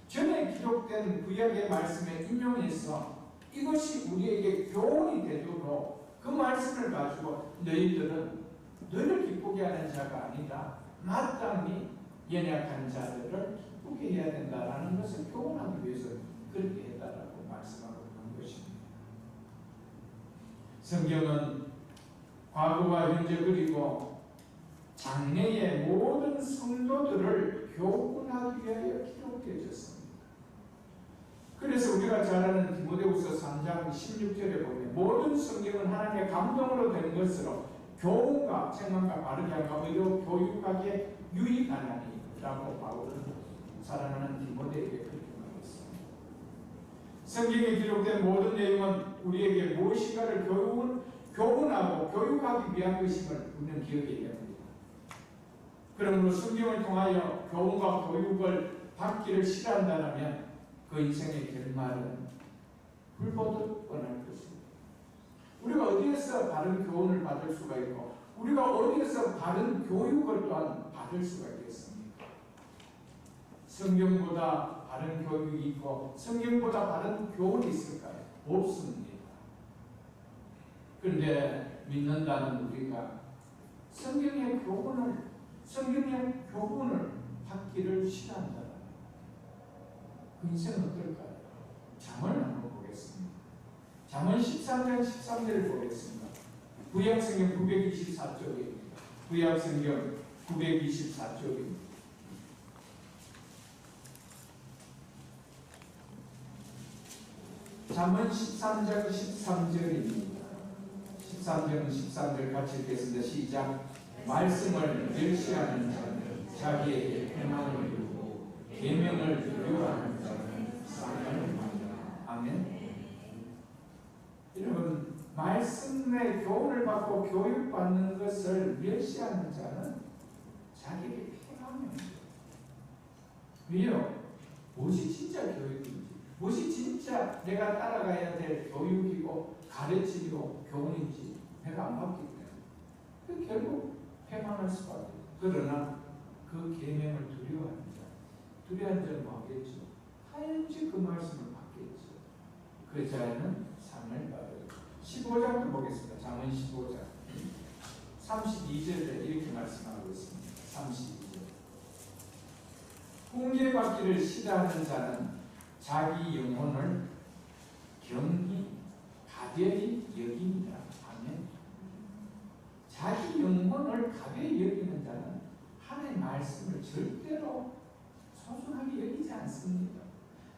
전에 기록된 구약의 말씀에 인용해서 이것이 우리에게 교훈이 되도록 그 말씀을 가지고 너희들은 너희를 기쁘게 하는 자가 아니라 마땅히 연약한 자들을 기쁘게 해야 된다라는 것을 교훈하기 위해서 그렇게 했다라고 말씀하고 있는 것입니다. 성경은 과거와 현재 그리고 장래의 모든 성도들을 교훈하기 위하여 기록되어졌습니다. 그래서 우리가 잘 아는 디모데후서 3장 16절에 보면 모든 성경은 하나님의 감동으로 된 것으로 교훈과 책망과 바르게 하고 의로 교육하기에 유익하나니라고 바울은 사랑하는 디모데에게 그렇게 말했습니다. 성경에 기록된 모든 내용은 우리에게 무엇인가를 교훈하고 교육하기 위한 것임을 우리는 기억해야 합니다. 그러므로 성경을 통하여 교훈과 교육을 받기를 싫어한다면 그 인생의 결말은 불보듯 뻔할 것입니다. 우리가 어디에서 바른 교훈을 받을 수가 있고 우리가 어디에서 바른 교육을 또한 받을 수가 있겠습니까? 성경보다 바른 교육이 있고 성경보다 바른 교훈이 있을까요? 없습니다. 그런데 믿는다는 우리가 성경의 교훈을 받기를 싫어한다. 그 인생은 어떨까요? 잠언을 한번 보겠습니다. 잠언 13장 13절을 보겠습니다. 구약성경 924쪽입니다. 구약성경 924쪽입니다. 잠언 13장 13절입니다. 13장 13절 같이 읽겠습니다. 시작. 말씀을 멸시하는 자는 자기에게 패망을 이루고 계명을 유효하는 자는 상관을 받는다. 아멘. 여러분, 말씀의 교훈을 받고 교육받는 것을 멸시하는 자는 자기에게 패망입니다. 왜요? 무엇이 진짜 교육인지, 무엇이 진짜 내가 따라가야 될 교육이고 가르침이고 교훈인지 내가 안 받기 때문에 결국 패망할 수밖에 없어요. 그러나 그 계명을 두려워합니다. 두려워한 자는 뭐하겠죠? 하연지 그 말씀을 받겠죠. 그 자에는 상을 받아요. 15장도 보겠습니다. 잠언 15장 32절에 이렇게 말씀하고 있습니다. 32절 훈계받기를 싫어하는 자는 자기 영혼을 경히 가벼이 여깁니다. 아멘. 자기 영혼을 가벼이 여기는 자는 하나님의 말씀을 절대로 소중하게 여기지 않습니다.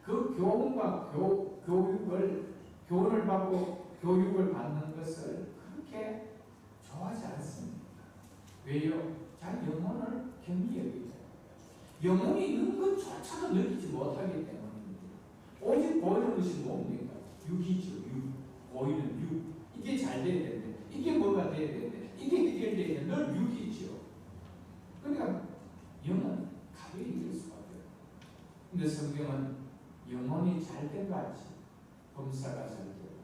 그 교훈과 교훈을 받고 교육을 받는 것을 그렇게 좋아하지 않습니다. 왜요? 자기 영혼을 경히 여기죠. 영혼이 있는 것조차도 느끼지 못하기 때문입니다. 오직 보이는 것이 뭡니까? 육이죠. 육. 보이는 육. 이게 잘 돼야 되는데, 이게 뭐가 돼야 되는데, 이게 해결돼야 되는데, 늘 육이죠. 그러니까 영은 가벼이 이길 수밖에 없어요. 근데 성경은 영혼이 잘 된 같이 범사가 잘 되고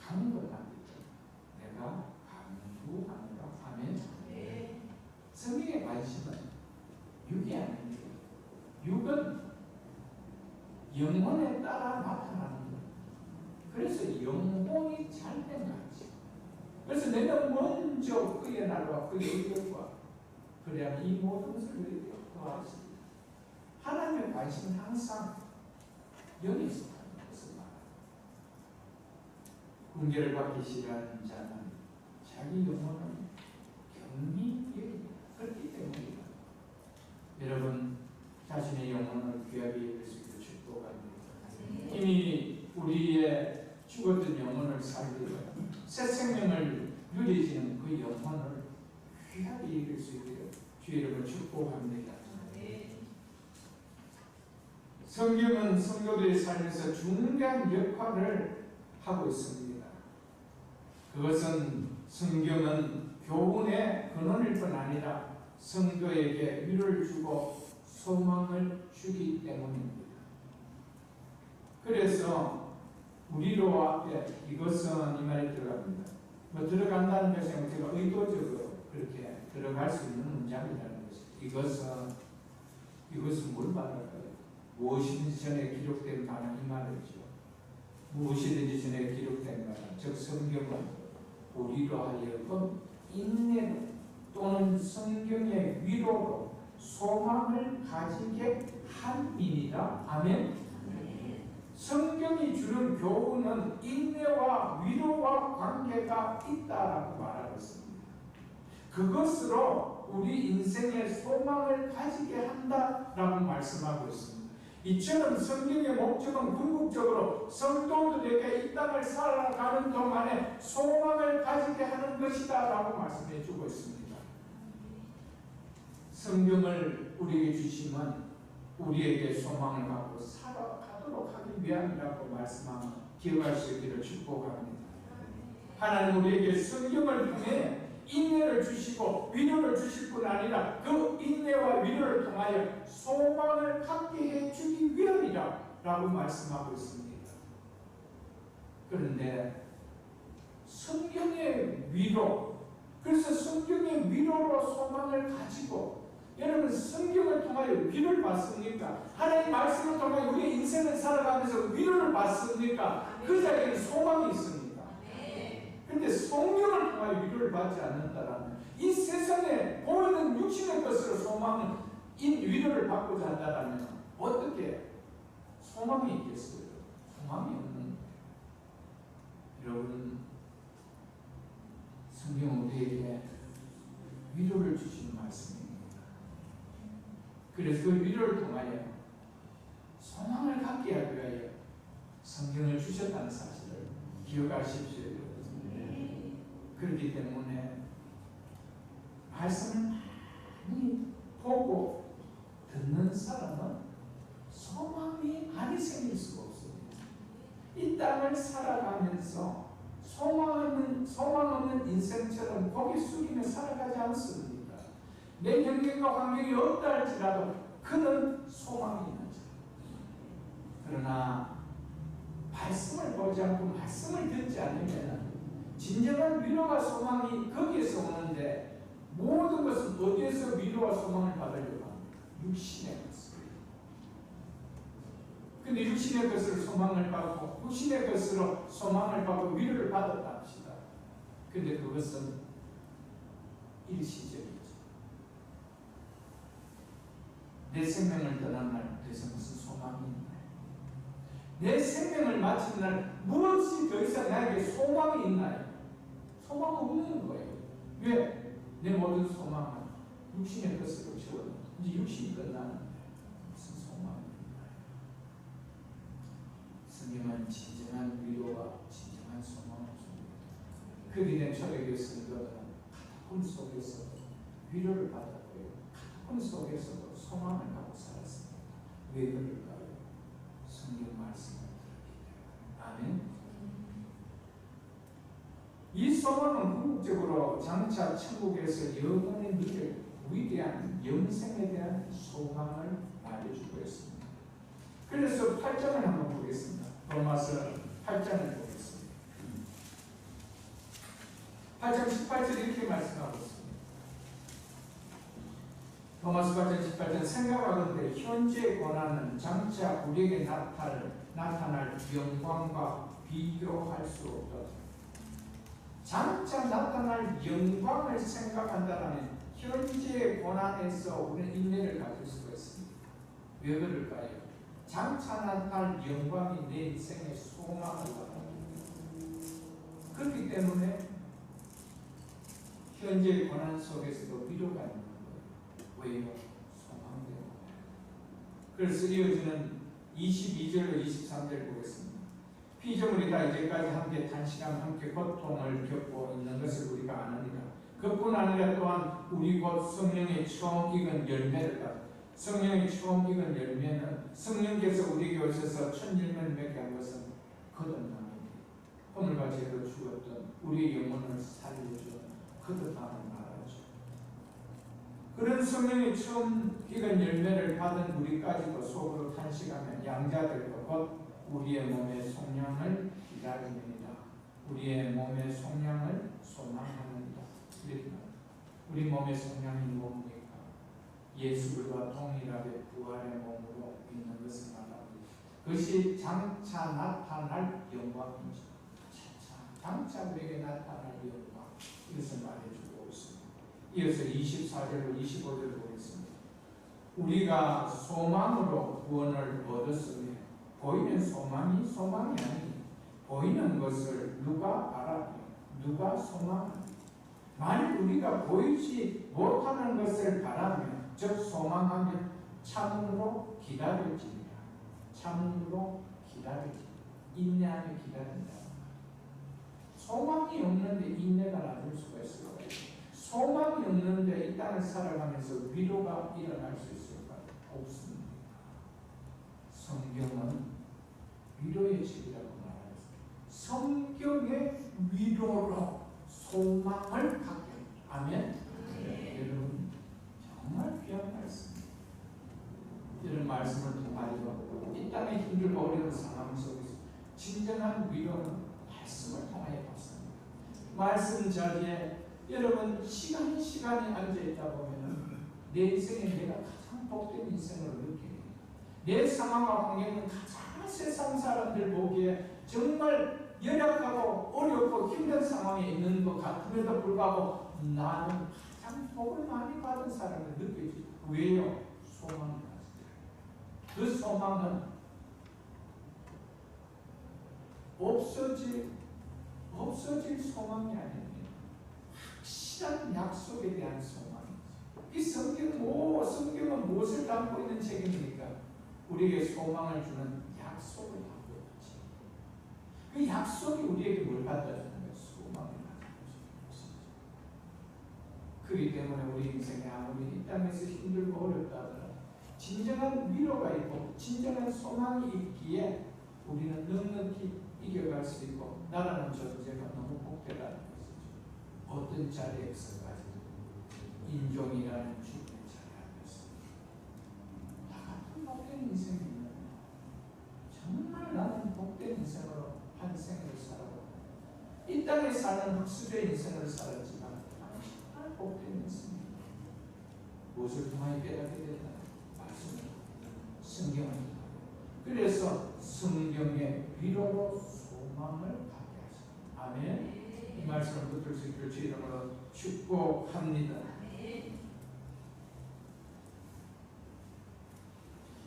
강건하기 때문에 내가 강구하노라. 아멘. 네. 성경의 관심은 육이 아닙니다. 육은 영혼에 따라 나타나는 거예요. 그래서 영혼이 잘 된 같이. 그래서 내가 먼저 그의 날과 그의 의견과 그래야 이 모든 것을 우리에게 도와주십니다. 하나님의 관심은 항상 영에 속하는 것을 말합니다. 훈계를 받기 싫어하는 자는 자기 영혼을 경히 여깁니다. 그렇기 때문입니다. 여러분 자신의 영혼을 귀하게 여길 수 있도록 축복합니다. 이미 우리의 죽었던 영혼을 살리고 새 생명을 누리지는 그 영혼을 귀하게 여길 수 있도록 주 여러분 축복합니다. 성경은 성도들의 삶에서 중요한 역할을 하고 있습니다. 그것은 성경은 교훈의 근원일 뿐 아니라 성도에게 위로를 주고 소망을 주기 때문입니다. 그래서 우리로 앞에 이것은 이 말이 들어갑니다. 뭐 들어간다는 것은 제가 의도적으로 그렇게 들어갈 수 있는 문장이라는 것이죠. 이것은 뭘 말할까요? 무엇이든지 전에 기록된 바는 이 말이죠. 무엇이든지 전에 기록된 바는 즉 성경은 우리로 하여금 인내로 또는 성경의 위로로 소망을 가지게 한 인이다. 아멘. 성경이 주는 교훈은 인내와 위로와 관계가 있다라고 말하고 있습니다. 그것으로 우리 인생의 소망을 가지게 한다라고 말씀하고 있습니다. 이처럼 성경의 목적은 궁극적으로 성도들에게 이 땅을 살아가는 동안에 소망을 가지게 하는 것이다 라고 말씀해 주고 있습니다. 성경을 우리에게 주시면 우리에게 소망을 갖고 살아가도록 하기 위함이라고 말씀하며 기억할 수 있기를 축복합니다. 하나님 우리에게 성경을 통해 인내를 주시고 위로를 주실 뿐 아니라 그 인내와 위로를 통하여 소망을 갖게 해주기 위함이라 라고 말씀하고 있습니다. 그런데 성경의 위로, 그래서 성경의 위로로 소망을 가지고 여러분 성경을 통하여 위로를 받습니까? 하나님의 말씀을 통하여 우리 인생을 살아가면서 위로를 받습니까? 그 자리에 소망이 있습니다. 그런데 성경을 통하여 위로를 받지 않는다라면 이 세상에 보이는 육신의 것으로 소망을 위로를 받고자 한다라면 어떻게 소망이 있겠어요? 소망이 없는 거예요. 여러분 성경 우리에게 위로를 주시는 말씀입니다. 그래서 그 위로를 통하여 소망을 갖게 하기 위하여 성경을 주셨다는 사실을 기억하십시오. 그렇기 때문에 말씀을 많이 보고 듣는 사람은 소망이 많이 생길 수가 없습니다. 이 땅을 살아가면서 소망 없는 인생처럼 고개 숙이며 살아가지 않습니다. 내 경쟁과 환경이 없다 할지라도 그는 소망이 있는 자. 그러나 말씀을 보지 않고 말씀을 듣지 않으면 진정한 위로와 소망이 거기에서 오는데 모든 것은 어디에서 위로와 소망을 받으려고 합니까? 육신의 것을. 근데 육신의 것으로 소망을 받고 육신의 것으로 소망을 받고 위로를 받았다 합시다. 근데 그것은 일시적이죠. 내 생명을 떠난 날 그래서 무슨 소망이 있나요? 내 생명을 마친 날 무엇이 더 이상 나에게 소망이 있나요? 소망 없는 거예요. 왜? 내 모든 소망은 육신의 것으로 채워요. 이제 육신이 끝나는데 무슨 소망이 있나요? 성경은 진정한 위로와 진정한 소망을 줍니다. 그리 된 초대교회 성도는 카타콤 속에서 위로를 받았고요. 카타콤 속에서도 소망을 갖고 살았습니다. 왜 그럴까요? 성경 말씀을 들었기 때문에. 아멘. 이 소망은 궁극적으로 장차 천국에서 영원히 누릴 위대한 영생에 대한 소망을 알려주고 있습니다. 그래서 8장을 한번 보겠습니다. 로마서 8장을 보겠습니다. 8장 18절 이렇게 말씀하고 있습니다. 로마서 8장 18절 생각하건대 현재의 고난은 장차 우리에게 나타날 영광과 비교할 수 없다. 장차 나타날 영광을 생각한다면 현재의 고난에서 우리는 인내를 가질 수가 있습니다. 왜 그럴까요? 장차 나타날 영광이 내 인생의 소망을 받아요. 그렇기 때문에 현재의 고난 속에서도 위로가 있는 거예요. 왜요? 소망대로. 그래서 이어지는 22절로 23절 보겠습니다. 피조물이 다 이제까지 함께 단시간 함께 고통을 겪고 있는 것을 우리가 아느니라. 그뿐 아니라 또한 우리 곧 성령의 처음 익은 열매를 받아. 성령의 처음 익은 열매는 성령께서 우리에게 오셔서 첫 열매를 맺게 한 것은 거듭남이니 오늘과 제대로 죽었던 우리의 영혼을 살려주는 거듭남을 말하죠. 그런 성령의 처음 익은 열매를 받은 우리까지도 속으로 탄식하며 양자들과 곧 우리의 몸의 속량을 기다립니다. 우리의 몸의 속량을 소망합니다. 우리 몸의 속량이 뭡니까? 예수와 동일하게 부활의 몸으로 있는 것을 말합니다. 그것이 장차 나타날 영광이죠. 장차 우리에게 나타날 영광. 이것을 말해주고 있습니다. 이어서 24절로 25절을 보겠습니다. 우리가 소망으로 구원을 얻었으며 보이는 소망이 아니 보이는 것을 누가 바라며 누가 소망하며 만일 우리가 보이지 못하는 것을 바라며 즉 소망하며 참으로 기다릴지니라. 참으로 기다리지 인내하며 기다린다. 소망이 없는데 인내가 낮을 수가 있을까요? 소망이 없는데 이 땅을 살아가면서 위로가 일어날 수 있을까요? 없습니다. 성경은 위로의 책이라고 말하였습니다. 성경의 위로로 소망을 갖게 합니다. 아멘. 네. 여러분 정말 귀한 말씀입니다. 이런 말씀을 통하여 이 땅에 힘들고 어려운 상황 속에서 진정한 위로는 말씀을 통하여 받습니다. 말씀 자리에 여러분 시간이 앉아있다 보면 내 인생에 내가 가장 복된 인생을 느끼게 내 상황과 환경은 가장 세상 사람들 보기에 정말 열악하고 어렵고 힘든 상황에 있는 것 같음에도 불구하고 나는 가장 복을 많이 받은 사람을 느끼지. 왜요? 소망을 가지고. 그 소망은 없어질 소망이 아닙니다. 확실한 약속에 대한 소망이죠. 이 성경은 무엇을 담고 있는 책입니까? 우리에게 소망을 주는 약속을 담고 있는 책. 그 약속이 우리에게 뭘 갖다 주는 거예요? 소망을 가지고 있는 것이죠. 그렇기 때문에 우리 인생에 아무리 이 땅에서 힘들고 어렵다 하더라도 진정한 위로가 있고 진정한 소망이 있기에 우리는 넉넉히 이겨갈 수 있고 나라는 존재가 너무 복되다는 것이죠. 어떤 자리에서까지도 인종이라는 죽음의 자리 앞에서 나 같은 복된 인생이 있는 정말 나는 복된 인생을 이 땅에 사는 흑수저의 인생을 살았지만 정말 복된 인생입니다. 무엇을 통하여 깨닫게 된다? 말씀을 성경을 통하여. 그래서 성경의 위로로 소망을 갖게 하십니다. 아멘. 이 말씀을 붙들 수 있기를 주 이름으로 축복합니다.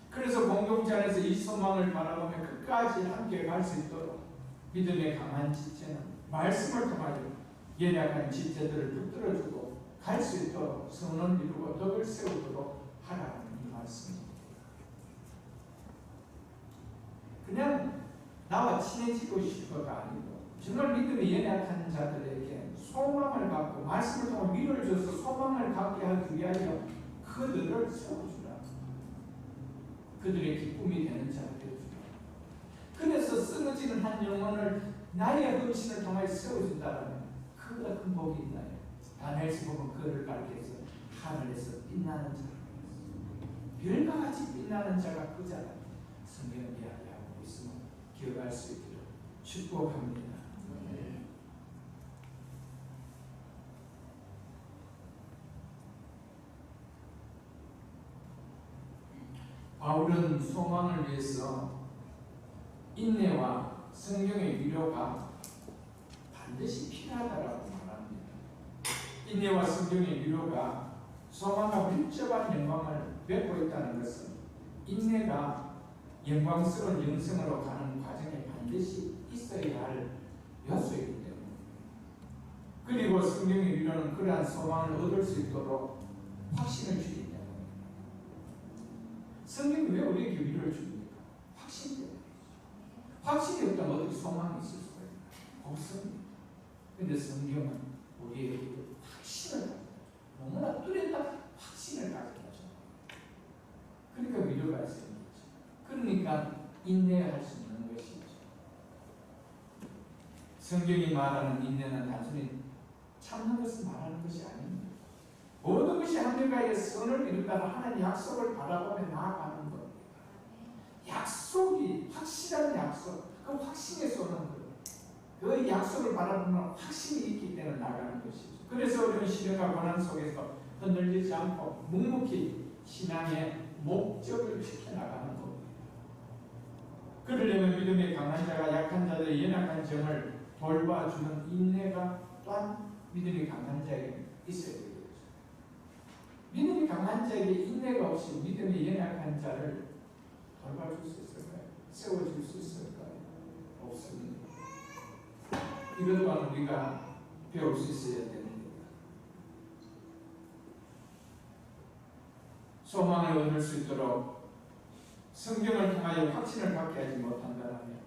그래서 공동체 안에서 이 소망을 바라보며 끝까지 함께 갈 수 있도록 믿음의 강한 지체는 말씀을 통하여 연약한 지체들을 붙들어주고 갈 수 있도록 선을 이루고 덕을 세우도록 하라는 이 말씀입니다. 그냥 나와 친해지고 싶어가 아니고 정말 믿음이 연약한 자들에게 소망을 갖고 말씀을 통해 위로를 줘서 소망을 갖게 하기 위하여 그들을 세워주라. 그들의 기쁨이 되는 자가 되어주라. 그래서 쓰러지는 한 영혼을 나의 헌신을 통해 세워준다면 그보다 큰 복이 있나요? 다니엘서 보면 그를 가리켜서 하늘에서 빛나는 자가 별과 같이 빛나는 자가 그자라. 성경을 이야기하고 있으면 기억할 수 있기를 축복합니다. 바울은 소망을 위해서 인내와 성경의 위로가 반드시 필요하다고 말합니다. 인내와 성경의 위로가 소망과 밀접한 영광을 맺고 있다는 것은 인내가 영광스러운 영생으로 가는 과정에 반드시 있어야 할 요소이기 때문입니다. 그리고 성경의 위로는 그러한 소망을 얻을 수 있도록 확신을 주기 때문입니다. 성경이 왜 우리에게 위로를 줍니까? 확신 때문에. 확신이 없다면 어떻게 소망이 있을 수가 있나요? 없습니다. 그런데 성경은 우리에게 확신을 가져다 줘. 너무나 뚜렷한 확신을 가져다 줘. 그러니까 위로가 있습니다. 그러니까 인내할 수 있는 것이죠. 성경이 말하는 인내는 단순히 참는 것을 말하는 것이 아닙니다. 모든 것이 하늘과의 선을 이룬다는 하나님의 약속을 바라보며 나아가는 겁니다. 약속이 확실한 약속, 그 확신에서 오는 거예요. 그 약속을 바라보면 확신이 있기 때문에 나아가는 것이죠. 그래서 우리는 시련과 고난 속에서 흔들리지 않고 묵묵히 신앙의 목적을 지켜나가는 겁니다. 그러려면 믿음의 강한 자가 약한 자들의 연약한 점을 돌봐주는 인내가 또한 믿음이 강한 자에게 있어야 되겠죠. 믿음이 강한 자에게 인내가 없이 믿음이 연약한 자를 돌봐줄 수 있을까요? 세워줄 수 있을까요? 없습니다. 이것 또한 우리가 배울 수 있어야 됩니다. 소망을 얻을 수 있도록 성경을 통하여 확신을 갖게 하지 못한다면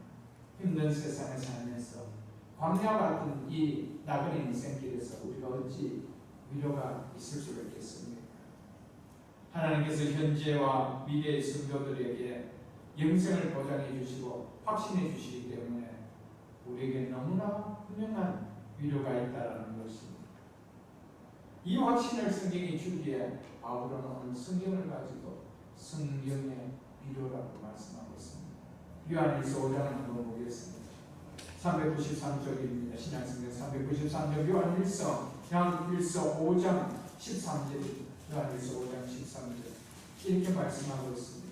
힘든 세상에 살면서 광야 같은 이 나그네 인생길에서 우리가 어찌 위로가 있을 수 있겠습니까? 하나님께서 현재와 미래의 성도들에게 영생을 보장해 주시고 확신해 주시기 때문에 우리에게 너무나 분명한 위로가 있다는 것입니다. 이 확신을 성경이 주기에 바울은 오늘 성경을 가지고 성경의 위로라고 말씀하고 있습니다. 요한일서 5장을 한번 보겠습니다. 393쪽입니다. 신약성경 393쪽 요한일서 5장 13절입니다. 요한일서 5장 13절 이렇게 말씀하고 있습니다.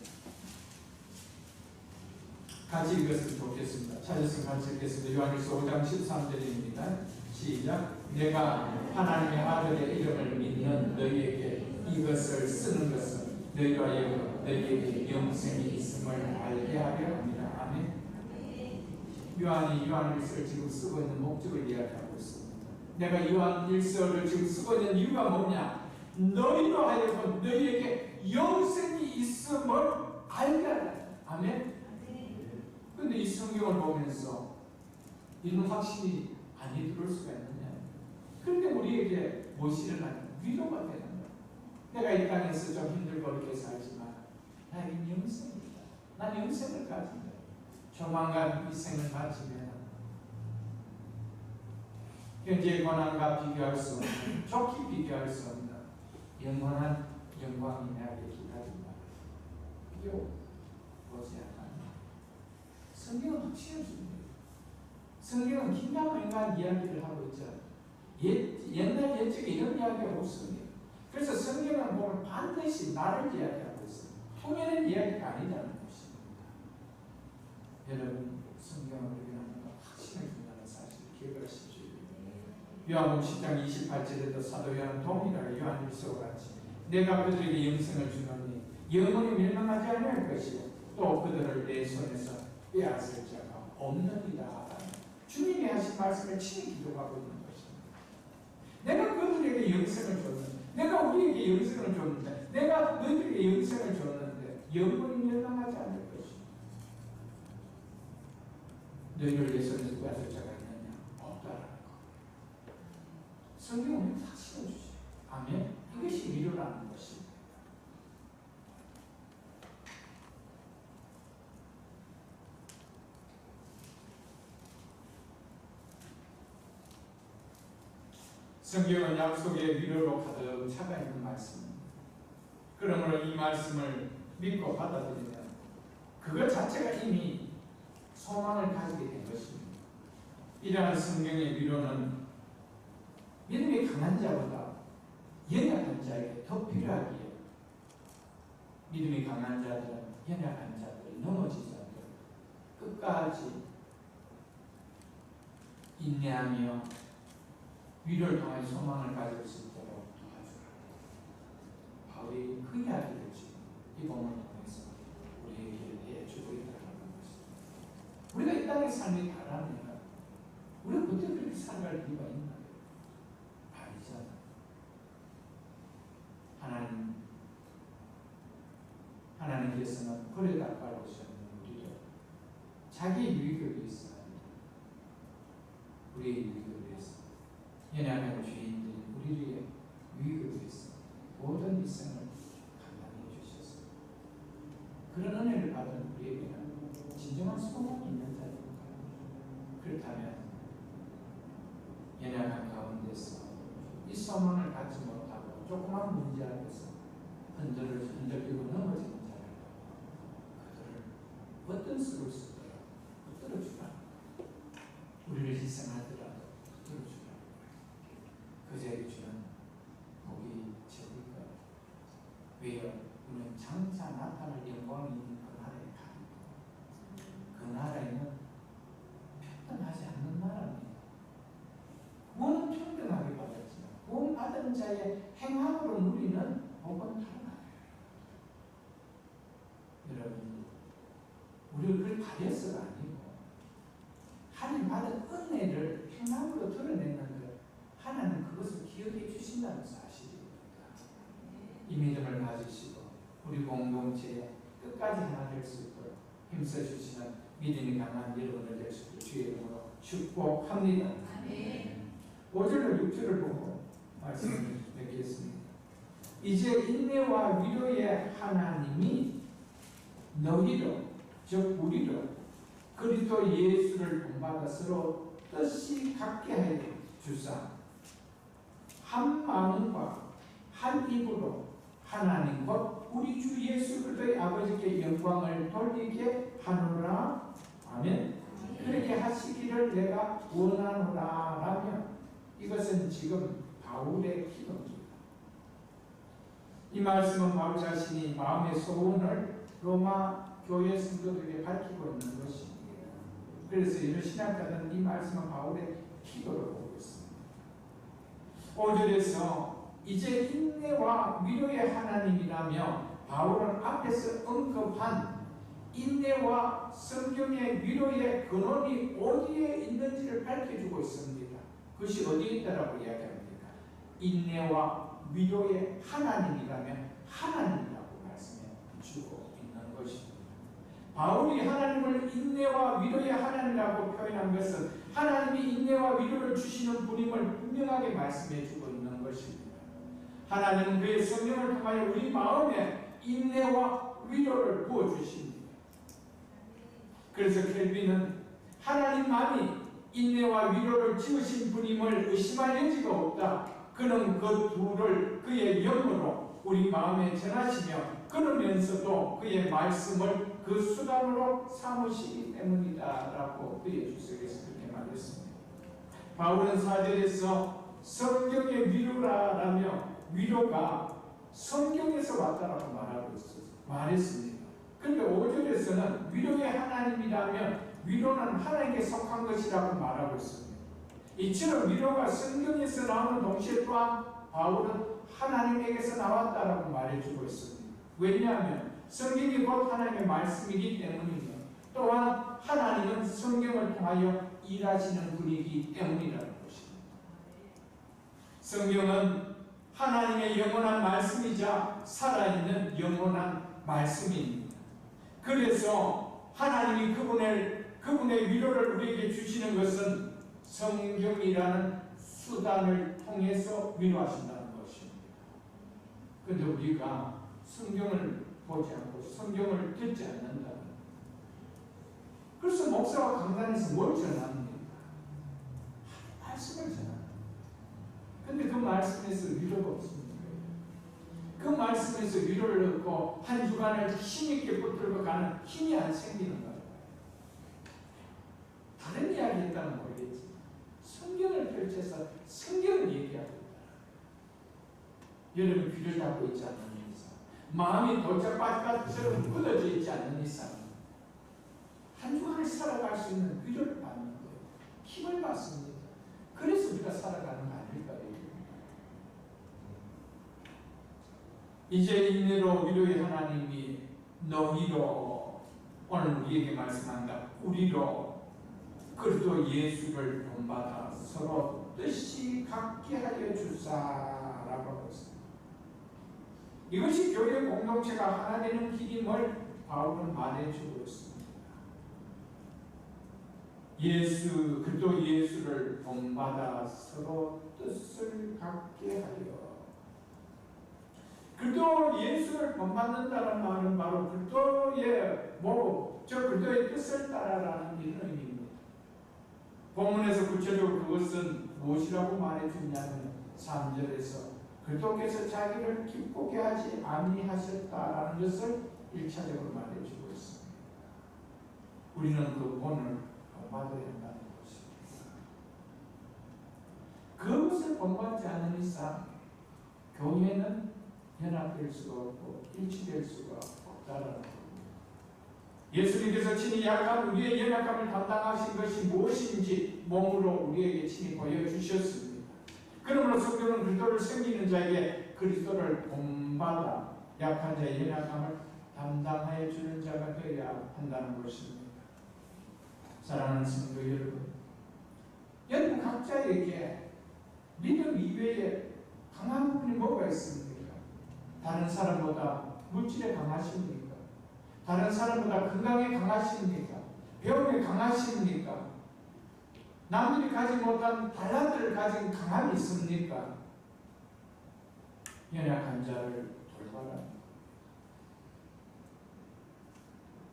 같이 읽었으면 좋겠습니다. 찾았으면 같이 읽겠습니다. 요한일서 5장 13절입니다. 시작. 내가 하나님의 아들의 이름을 믿는 너희에게 이것을 쓰는 것은 너희로 하여금 너희에게 영생이 있음을 알게 하려 합니다. 아멘. 요한이 요한일서를 지금 쓰고 있는 목적을 이야기하고 있습니다. 내가 요한일서를 지금 쓰고 있는 이유가 뭐냐? 너희로 하여금 너희에게 영생이 있음을 알게 하라. 아멘. 그런데 이 성경을 보면서 이런 확신이 아니 들을 수가 있느냐? 그런데 우리에게 무엇이 일어나냐? 위로가 되는 거야. 내가 이 땅에서 좀 힘들고 이렇게 살지만 나에겐 영생이다. 난 영생을 가진다. 조만간 이 생을 가지면 현재의 고난과 비교할 수 없는, 좋게 비교할 수 없는 영원한 영광이 나에게 기다린다. 이게 오지 않아. 성경은 확신을 줍니다. 성경은 긴가민가한 이야기를 하고 있죠. 옛날 옛적에 이런 이야기가 없습니다. 그래서 성경은 보면 반드시 나를 이야기하고 있습니다. 통일의 이야기가 아니라는 것입니다. 여러분, 성경을 우리가 확신을 준다는 사실을 기억하십시오. 요한복음 10장 28절에도 사도 요한은 동일하게 요한일서와 같이 내가 그들에게 영생을 주노니 영원히 멸망하지 않을 것이고 또 그들을 내 손에서 빼앗을 자가 없느니라. 주님이 하신 말씀을 친히 기록하고 있는 것입니다. 내가 그들에게 영생을 줬는데, 내가 우리에게 영생을 줬는데, 내가 너희들에게 영생을 줬는데 영원히 멸망하지 않을 것이고 너희를 내 손에서 빼앗을 자가 있느냐? 없다라는 것. 성경은 확신을 주시죠. 아멘. 이것이 위로라는 것입니다. 성경은 약속의 위로로 가득 차가 있는 말씀입니다. 그러므로 이 말씀을 믿고 받아들이면 그것 자체가 이미 소망을 가지게 된 것입니다. 이러한 성경의 위로는 믿음이 강한 자보다 연약한 자에게 더 필요하기에 믿음이 강한 자들은 연약한 자들, 넘어진 자들 끝까지 인내하며 위로를 통해 소망을 가질 수 있도록 도와주라. 바울이 그 이야기를 지금 이 본문을 통해서 우리에게 해주고 있다는 것입니다. 우리가 이 땅의 삶이 다르면 우리가 그때 그렇게 살아갈 이유가 있나요? 아니잖아. 하나님께서는 불에 닦아오셨는 우리를 자기의 유익을 위해서 우리의 유익을 위해서 연약한 죄인들인 우리의 유익을 위해서 모든 일생을 감당해 주셨습니다. 그런 은혜를 받은 우리에게는 진정한 소망이 있는 자입니다. 그렇다면 연약한 가운데서 이 소망을 갖지 못하고 조그만 문제 앞에서 흔들리고 넘어지는 자를 그들을 어떤 수를 쓰더라 붙들어주라. 우리를 희생하더라도 붙들어주라. 그제에 주는 복이 적을까? 왜요? 우리는 장차 나타날 영광이 있는 그 나라에 가리고 그 나라에는 평등하지 않는 나라입니다. 구원은 평등하게 받았지만 구원 받은 자의 행함으로 누리는 복은 다르다. 여러분, 우리가 그걸 가려서가 아니고 하나님 받은 은혜를 행함으로 드러냈는데 하나님 그것을 기억해 주신다는 사실입니다. 이 믿음을 가지시고 우리 공동체에 끝까지 하나 될 수 있도록 힘써 주시는 믿음이 강한 여러분을 될 수 있도록 주의 이름으로 축복합니다. 5절과 6절을 보고 말씀을 맺겠습니다. 이제 인내와 위로의 하나님이 너희로 즉 우리로 그리스도 예수를 본받아 서로 뜻이 같게 하여 주사 한 마음과 한 입으로 하나님 곧 우리 주 예수 그리스도의 아버지께 영광을 돌리게 하노라. 아멘. 그렇게 하시기를 내가 원하노라 라며 이것은 지금 바울의 기도입니다. 이 말씀은 바울 자신이 마음의 소원을 로마 교회 성도들에게 밝히고 있는 것입니다. 그래서 이런 신학자들은 이 말씀은 바울의 기도를 보고 있습니다. 5절에서 이제 인내와 위로의 하나님이라며 바울은 앞에서 언급한 인내와 성경의 위로의 근원이 어디에 있는지를 밝혀주고 있습니다. 그것이 어디에 있다라고 이야기합니까? 인내와 위로의 하나님이라면 하나님이라고 말씀해 주고 있는 것입니다. 바울이 하나님을 인내와 위로의 하나님이라고 표현한 것은 하나님이 인내와 위로를 주시는 분임을 분명하게 말씀해 주고 있는 것입니다. 하나님은 그의 성령을 통하여 우리 마음에 인내와 위로를 부어주십니다. 그래서 켈빈은 하나님만이 인내와 위로를 지으신 분임을 의심할 여지가 없다. 그는 그 둘을 그의 영으로 우리 마음에 전하시며 그러면서도 그의 말씀을 그 수단으로 삼으시기 때문이다 라고 그의 주석에서 그렇게 말했습니다. 바울은 4절에서 성경의 위로라라며 위로가 성경에서 왔다라고 말했습니다. 그런데 5절에서는 위로의 하나님이라면 위로는 하나님께 속한 것이라고 말하고 있습니다. 이처럼 위로가 성경에서 나오는 동시에 또한 바울은 하나님에게서 나왔다라고 말해주고 있습니다. 왜냐하면 성경이 곧 하나님의 말씀이기 때문이며 또한 하나님은 성경을 통하여 일하시는 분이기 때문이라는 것입니다. 성경은 하나님의 영원한 말씀이자 살아있는 영원한 말씀입니다. 그래서 하나님이 그분의 위로를 우리에게 주시는 것은 성경이라는 수단을 통해서 위로하신다는 것입니다. 그런데 우리가 성경을 보지 않고 성경을 듣지 않는다. 그래서 목사와 강단에서 뭘 전합니까? 말씀을 전합니다. 그런데 그 말씀에서 위로가 없습니다. 그 말씀에서 위로를 얻고 한 주간을 힘있게 붙들고 가는 힘이 안 생기는 거예요. 다른 이야기 했다면 모르겠지. 성경을 펼쳐서 성경을 얘기하고 있다. 여러분 귀를 닫고 있지 않는 이상, 마음이 돌짝밭처럼 굳어져 있지 않는 이상 한 주간을 살아갈 수 있는 위로를 받는 거예요. 힘을 받습니다. 그래서 우리가 살아가는 거 아닐까요? 이제 인내로 위로의 하나님이 너희로 오늘 우리에게 말씀한다. 우리로 그리스도 예수를 본받아 서로 뜻이 같게 하여 주사라고 하고 있습니다. 이것이 교회 공동체가 하나 되는 길임을 바울은 말해주고 있습니다. 그리스도 예수를 본받아 서로 뜻을 같게 하여. 그리스도 예수를 본받는다는 말은 바로 그리스도의 그리스도의 뜻을 따라라는 이런 의미입니다. 본문에서 구체적으로 그것은 무엇이라고 말해주냐면 3절에서 그리스도께서 자기를 기쁘게 하지 아니하셨다라는 것을 1차적으로 말해주고 있습니다. 우리는 그 본을 본받아야 한다는 것입니다. 그것을 본받지 않는 이상 교회는 연합될 수가 없고 일치될 수가 없다라는 겁니다. 예수님께서 친히 약한 우리의 연약함을 담당하신 것이 무엇인지 몸으로 우리에게 친히 보여주셨습니다. 그러므로 성경은 그리스도를 섬기는 자에게 그리스도를 본받아 약한 자의 연약함을 담당하여 주는 자가 되어야 한다는 것입니다. 사랑하는 성도 여러분 각자에게 믿음 이외에 강한 부분이 뭐가 있습니까? 다른 사람보다 물질에 강하십니까? 다른 사람보다 건강에 강하십니까? 배움에 강하십니까? 남들이 가지 못한 달란트를 가진 강함이 있습니까? 연약한 자를 돌봐라.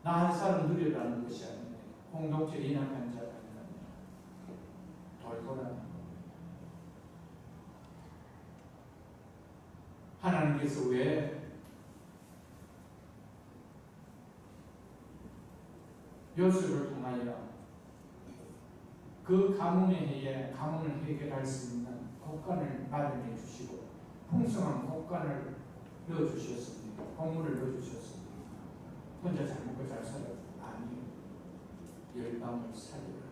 나 한 사람 누려라는 것이 아닙니다. 공동체 연약한 자가 아니라 돌보라는 겁니다. 하나님께서 왜 요셉을 통하여 그 가뭄의 해에 가뭄을 해결할 수 있는 곡간을 마련해 주시고 풍성한 곡간을 넣어주셨습니다. 곡물을 넣어주셨습니다. 혼자 잘 먹고 잘 살아요? 아니요. 열방을 살리라.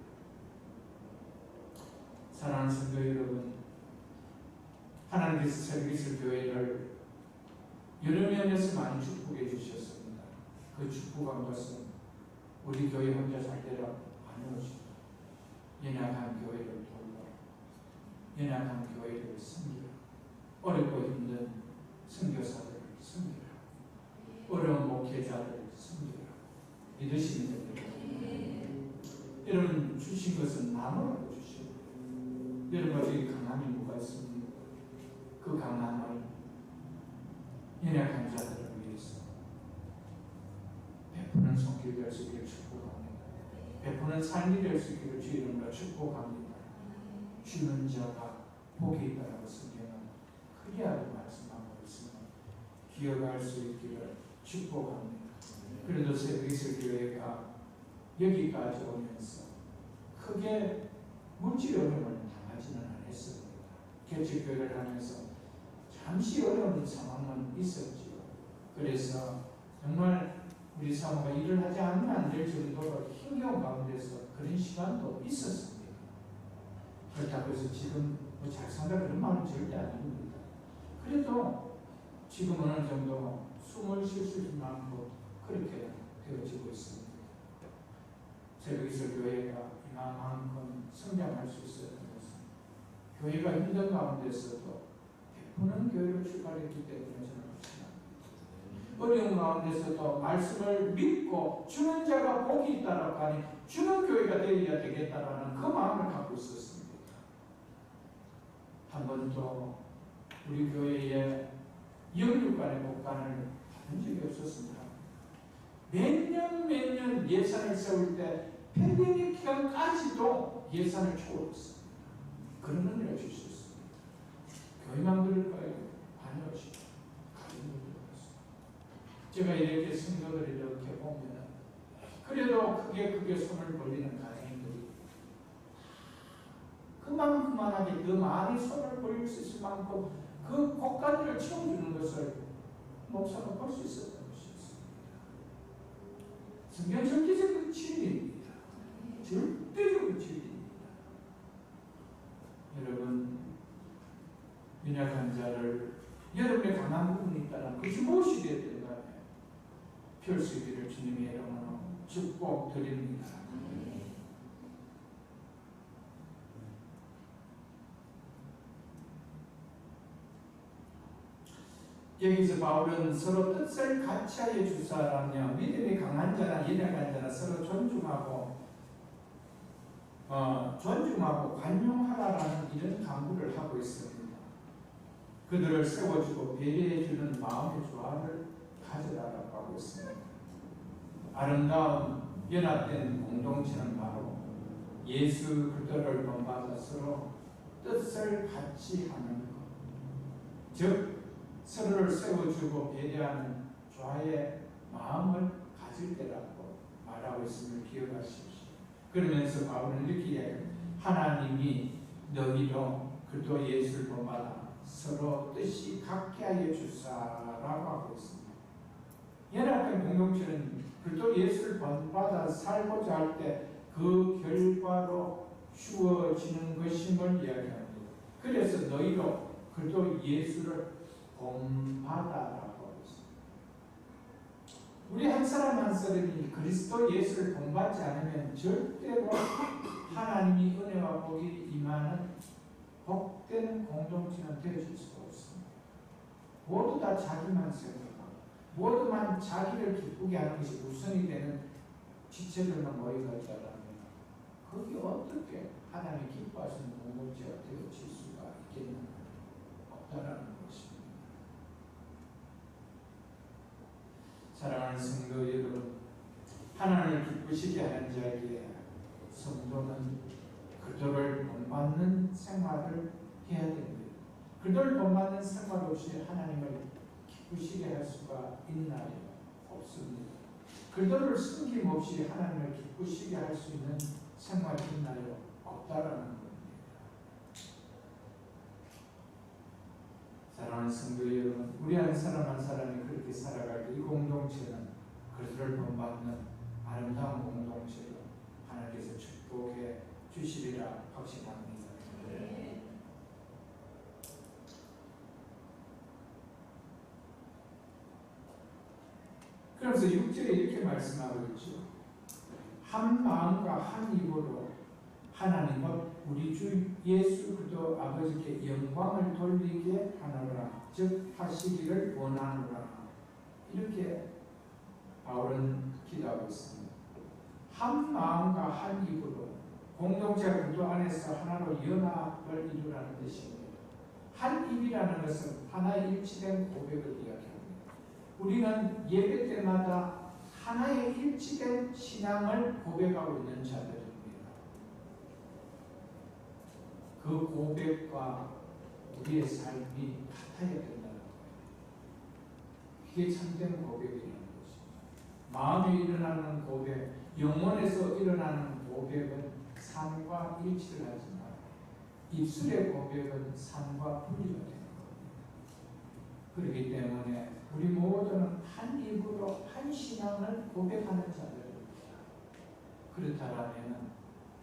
사랑하는 성도 여러분, 하나님께서 새벽이슬 교회를 여러 면에서 많이 축복해 주셨습니다. 그 축복한 것은 우리 교회 혼자 잘 되라 아니오시다. 연약한 교회를 돌보라. 연약한 교회를 섬기라. 어렵고 힘든 선교사들을 섬기라. 어려운 목회자를 섬기라. 믿으시면 됩니다. 여러분 주신 것은 나무라고 주시고 여러분에게 강함이 뭐가 있습니까? 그 강함을 연약한 자들을 위해서 베푸는 손길 될 수 있기를 축복합니다. 베푸는 삶이 될 수 있기를 주 이름으로 축복합니다. 주는 자가 복이 있다라고 성경은 크리하게 말씀하고 있으며 기억할 수 있기를 축복합니다. 그래도 새벽이슬 교회가 여기까지 오면서 크게 물질 어려움을 했습니다. 개척교회를 하면서 잠시 어려운 상황은 있었지요. 그래서 정말 우리 사모가 일을 하지 않으면 안 될 정도로 힘겨운 가운데서 그런 시간도 있었습니다. 그렇다고 해서 지금 뭐 잘 산다 그런 말은 절대 아닙니다. 그래도 지금 어느 정도 숨을 쉴 수 있을 만큼 그렇게 되어지고 있습니다. 새벽기술 교회가 이만큼 성장할 수 있었던 것은 교회가 힘든 가운데서도 베푸는 교회로 출발했기 때문에 저는 그렇습니다. 어려운 가운데서도 말씀을 믿고 주는 자가 복이 있다라고 하니 주는 교회가 되어야 되겠다라는 그 마음을 갖고 있었습니다. 한 번도 우리 교회에 영육간의 목간을 받은 적이 없었습니다. 매년 예산을 세울 때 팬데믹 기간까지도 예산을 초월했습니다. 그런 은혜를 주셨습니다. 교회만 그럴까요? 아니요. 제가 이렇게 성도들을 이렇게 보면 그래도 크게 손을 벌리는 가정들이 그만하게 그 많이 손을 벌릴 수 있을 만큼 그 고가들을 채워주는 것을 목사가 볼 수 있었던 것이었습니다. 성경 전체적인 진리입니다. 절대적인 진리입니다. 여러분, 연약한 자를 여러분의 강한 부분이 있다면 그것이 무엇이 되었든 간에 펼 수 있기를 주님의 이름으로 축복드립니다. 여기서 바울은 서로 뜻을 같이하여 주사라며 믿음이 강한 자나 연약한 자나 서로 존중하고 관용하라라는 이런 강구를 하고 있습니다. 그들을 세워주고 배려해주는 마음의 조화를 가져라라고 하고 있습니다. 아름다운 연합된 공동체는 바로 예수 그리스도를 본받아 서로 뜻을 같이 하는 것, 즉 서로를 세워주고 배려하는 조화의 마음을 가질 때라고 말하고 있음을 기억하십시오. 그러면서 바울은 이렇게 이야기합니다. 하나님이 너희로 그리스도 예수를 본받아 서로 뜻이 같게 하여 주사라고 하고 있습니다. 연합된 공동체는 그리스도 예수를 본받아 살고자 할 때 그 결과로 주어지는 것임을 이야기합니다. 그래서 너희로 그리스도 예수를 본받아라고 하고 있습니다. 우리 한 사람 한 사람이 그리스도 예수를 본받지 않으면 절대로 하나님이 은혜와 복이 임하는 복된 공동체는 되어질 수가 없습니다. 모두 다 자기만 생각하고 모두만 자기를 기쁘게 하는 것이 우선이 되는 지체들만 모여가 있다면 거기 어떻게 하나님이 기뻐하시는 공동체가 되어질 수가 있겠는가? 없다라는 것입니다. 사랑하는 성도 여러분, 하나님을 기쁘시게 하는 자에게 성도는 그들을 본받는 생활을 해야 됩니다. 그들을 본받는 생활 없이 하나님을 기쁘시게 할 수가 있나요? 없습니다. 그들을 숨김없이 하나님을 기쁘시게 할 수 있는 생활이 있나요? 없다라는 겁니다. 사랑하는 성도 여러분, 우리 한 사람 한 사람이 그렇게 살아갈 때 이 공동체는 그들을 본받는 아름다운 공동체로 하나님께서 축복해 주시리라 확신합니다. 네. 그래서 6절에 이렇게 말씀하고 있죠. 한 마음과 한 입으로 하나님과 우리 주 예수 그리스도 아버지께 영광을 돌리게 하노라, 즉 하시기를 원하노라. 이렇게 바울은 기도하고 있습니다. 한 마음과 한 입으로 공동체 그리스도 안에서 하나로 연합을 이루라는 뜻입니다. 한 입이라는 것은 하나의 일치된 고백을 이야기합니다. 우리는 예배 때마다 하나의 일치된 신앙을 고백하고 있는 자들입니다. 그 고백과 우리의 삶이 같아야 된다는 거예요. 그게 참된 고백이라는 것입니다. 마음에 일어나는 고백, 영혼에서 일어나는 고백은 삶과 일치를 하지만 입술의 고백은 삶과 분리가 되는 겁니다. 그렇기 때문에 우리 모두는 한 입으로 한 신앙을 고백하는 자들입니다. 그렇다면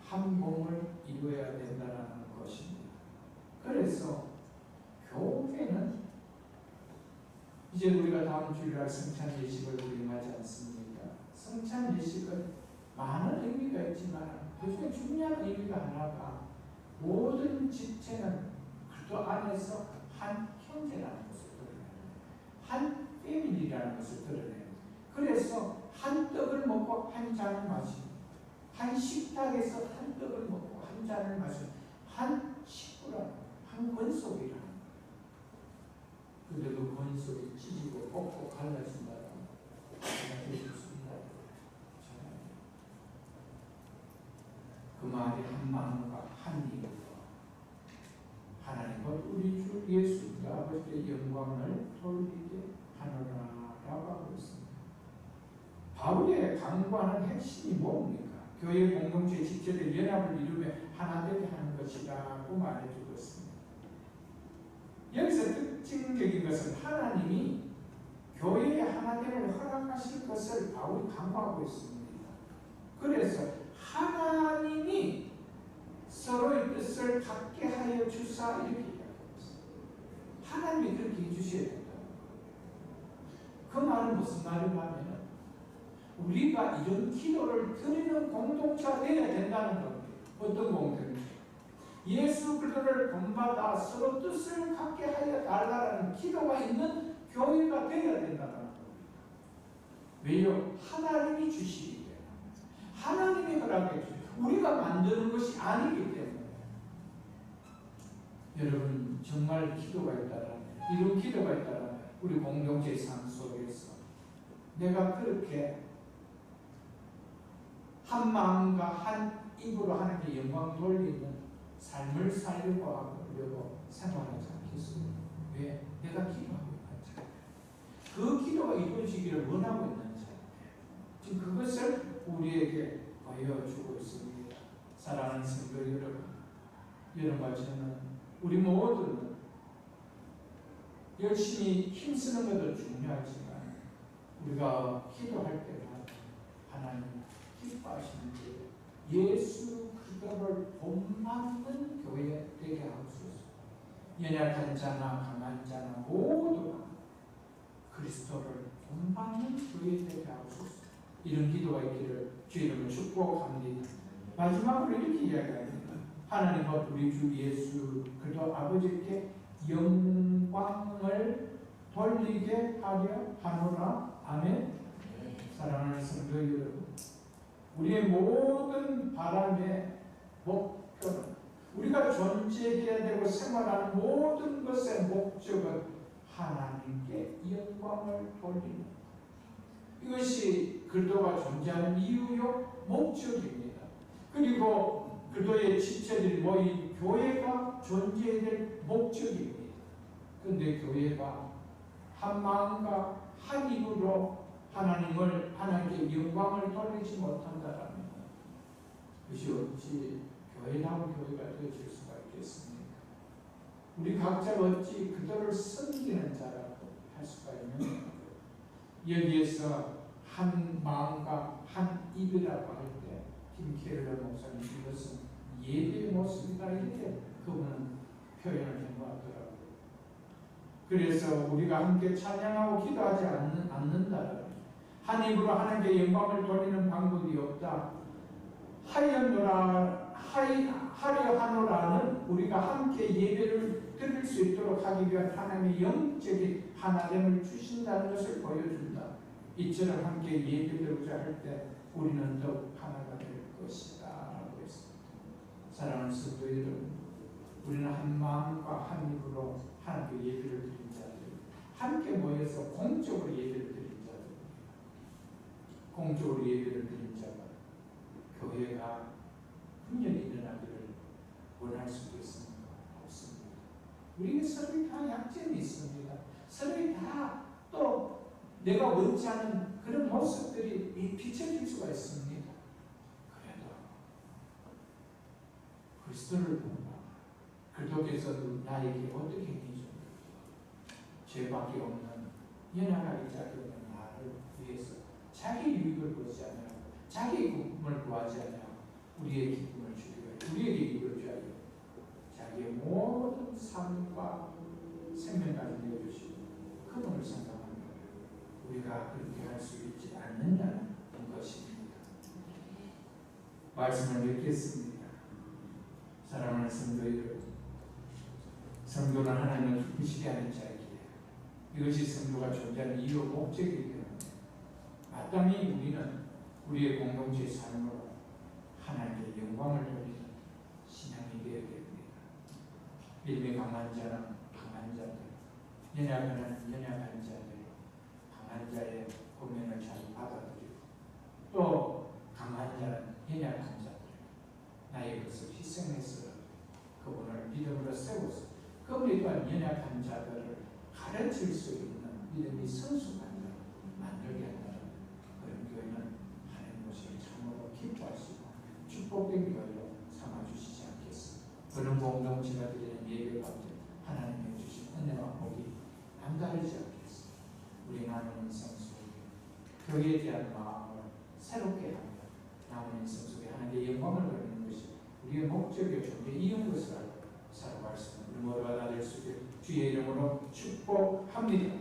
한 몸을 이루어야 된다는 것입니다. 그래서 교회는 이제 우리가 다음 주일날 성찬 예식을 우리하지 않습니까? 성찬 예식은 많은 의미가 있지만 그중에 중요한 의미가 하나가 모든 집체는 그 안에서 한 형제라는 것을 드러내는, 한 패밀리라는 것을 드러내는. 그래서 한 떡을 먹고 한 잔을 마시는, 한 식탁에서 한 떡을 먹고 한 잔을 마시는 한 식구라는, 한 권속이라는. 근데 그 권속이 찢어지고 꺾고 갈라진다는 것입니다. 그 말이 한 마음과 한 입으로 하나님과 우리 주 예수 아버지의 영광을 돌리게 하노라라고 하고 있습니다. 바울의 강구하는 핵심이 뭡니까? 교회 공동체 집체들 연합을 이루며 하나 되게 하는 것이라고 말해주고 있습니다. 여기서 특징적인 것은 하나님이 교회의 하나됨을 허락하실 것을 바울이 강구하고 있습니다. 그래서 하나님이 서로의 뜻을 갖게 하여 주사 이렇게 이야기하고 있습니다. 하나님이 그렇게 해주셔야 된다. 그 말은 무슨 말이냐면 우리가 이런 기도를 드리는 공동체가 되어야 된다는 겁니다. 어떤 공동체? 예수 그리스도를 본받아 서로 뜻을 갖게 하여 달라는 기도가 있는 교회가 되어야 된다는 겁니다. 왜요? 하나님이 주시기 때문에. 하나님이 허락해 주세요. 우리가 만드는 것이 아니기 때문에. 여러분 정말 기도가 있다라면, 이런 기도가 있다라면 우리 공동체의 삶 속에서 내가 그렇게 한 마음과 한 입으로 하나님께 영광 돌리는 삶을 살려고 생활하지 않겠습니까? 왜? 내가 기도하고 있는 자, 그 기도가 이루어지기를 원하고 있는 자, 지금 그것을 우리에게 보여주고 있습니다. 사랑하는 성도 여러분, 여러분과 저는, 우리 모두는 열심히 힘쓰는 것도 중요하지만 우리가 기도할 때마다 하나님 기뻐하시는 게 예수 그리스도를 본받는 교회 되게 하옵소서. 연약한 자나 강한 자나 모두가 그리스도를 본받는 교회 되게 하옵소서. 이런 기도가 있기를 주 이름으로 축복합니다. 마지막으로 이렇게 이야기합니다. 하나님과 우리 주 예수 그리스도 아버지께 영광을 돌리게 하려 하노라. 아멘. 사랑하는 성도 여러분, 우리의 모든 바람의 목표는, 우리가 존재해야 되고 생활하는 모든 것의 목적은 하나님께 영광을 돌리는, 이것이 그리스도가 존재하는 이유요 목적입니다. 그리고 그리스도의 지체들이 모인 교회가 존재해야 될 목적입니다. 그런데 교회가 한 마음과 한 입으로 하나님께 영광을 돌리지 못한다면 그것이 어찌 교회다운 교회가 되어질 수가 있겠습니까? 우리 각자가 어찌 그들을 섬기는 자라고 할 수가 있는, 여기에서 한 마음과 한 입이라고 할 때 김케르러 목사님 이것은 예배의 모습이다 이렇게 그분은 표현을 한 것 같더라고요. 그래서 우리가 함께 찬양하고 기도하지 않는다라면, 한 입으로 하나님께 영광을 돌리는 방법이 없다. 하려 하노라는 우리가 함께 예배를 드릴 수 있도록 하기 위한 하나님의 영적인 하나됨을 주신다는 것을 보여준다. 이처럼 함께 예배드리고자 할 때 우리는 더욱 하나가 될 것이다 라고 했습니다. 사랑하는 성도 여러분, 우리는 한 마음과 한 입으로 하나님께 예배를 드린 자들, 함께 모여서 공적으로 예배를 드린 자들, 공적으로 예배를 드린 자가 교회가 분명히 일어나기를 원할 수도 있습니까? 없습니다. 우리는 서로에 다 약점이 있습니다. 서로에 다 또 내가 원치 않은 그런 모습들이 비춰질 수가 있습니다. 그래도 그리스도를 본다. 그리스도께서도 나에게 어떻게 해주셨는가? 죄밖에 없는 연약하기 짝이 없는 나를 위해서 자기 유익을 보지 않으라고, 자기 기쁨을 구하지 않으라고 우리의 기쁨을 주기 위하여, 우리에게 이익을 주하여 자기의 모든 삶과 생명까지 내어주시고 그분을 생각하는 거예요. 우리가 그렇게 할 수 있지 않느냐는 것입니다. 말씀을 맺겠습니다. 사랑하는 성도 여러분, 성도는 하나님을 기쁘시게 하는 자이기에 이것이 성도가 존재하는 이유 목적이기 때문에 마땅히 우리는 우리의 공동체의 삶으로 하나님의 영광을 돌리는 신앙이 되어야 됩니다. 믿음이 강한 자는 강한 자들, 연약한 연약한 자들, 강한 자의 고면을 잘 받아들이고 또 강한 자는 연약한 자들, 나의 것을 희생해서 그분을 믿음으로 세워서 그분이 또한 연약한 자들을 가르칠 수 있는 믿음이 성숙한 자를 만들게 한다는 그런 교회는 하나님 모습을 참으로 기뻐하시고 축복된 교회로 삼아주시지 않겠습니다. 그런 공동체가 드리는 예배 가운데 하나님의 주신 은혜와 복이 남다르지 않겠습니다. 우리 남은 인생 속에 교회에 대한 마음을 새롭게 하며 남은 인생 속에 하나님의 영광을 돌리는 것이 우리의 목적이요 존재 이은 것을 알고 살아갈 수 있는 우리 모두가 다 될 수 있게 주의 이름으로 축복합니다.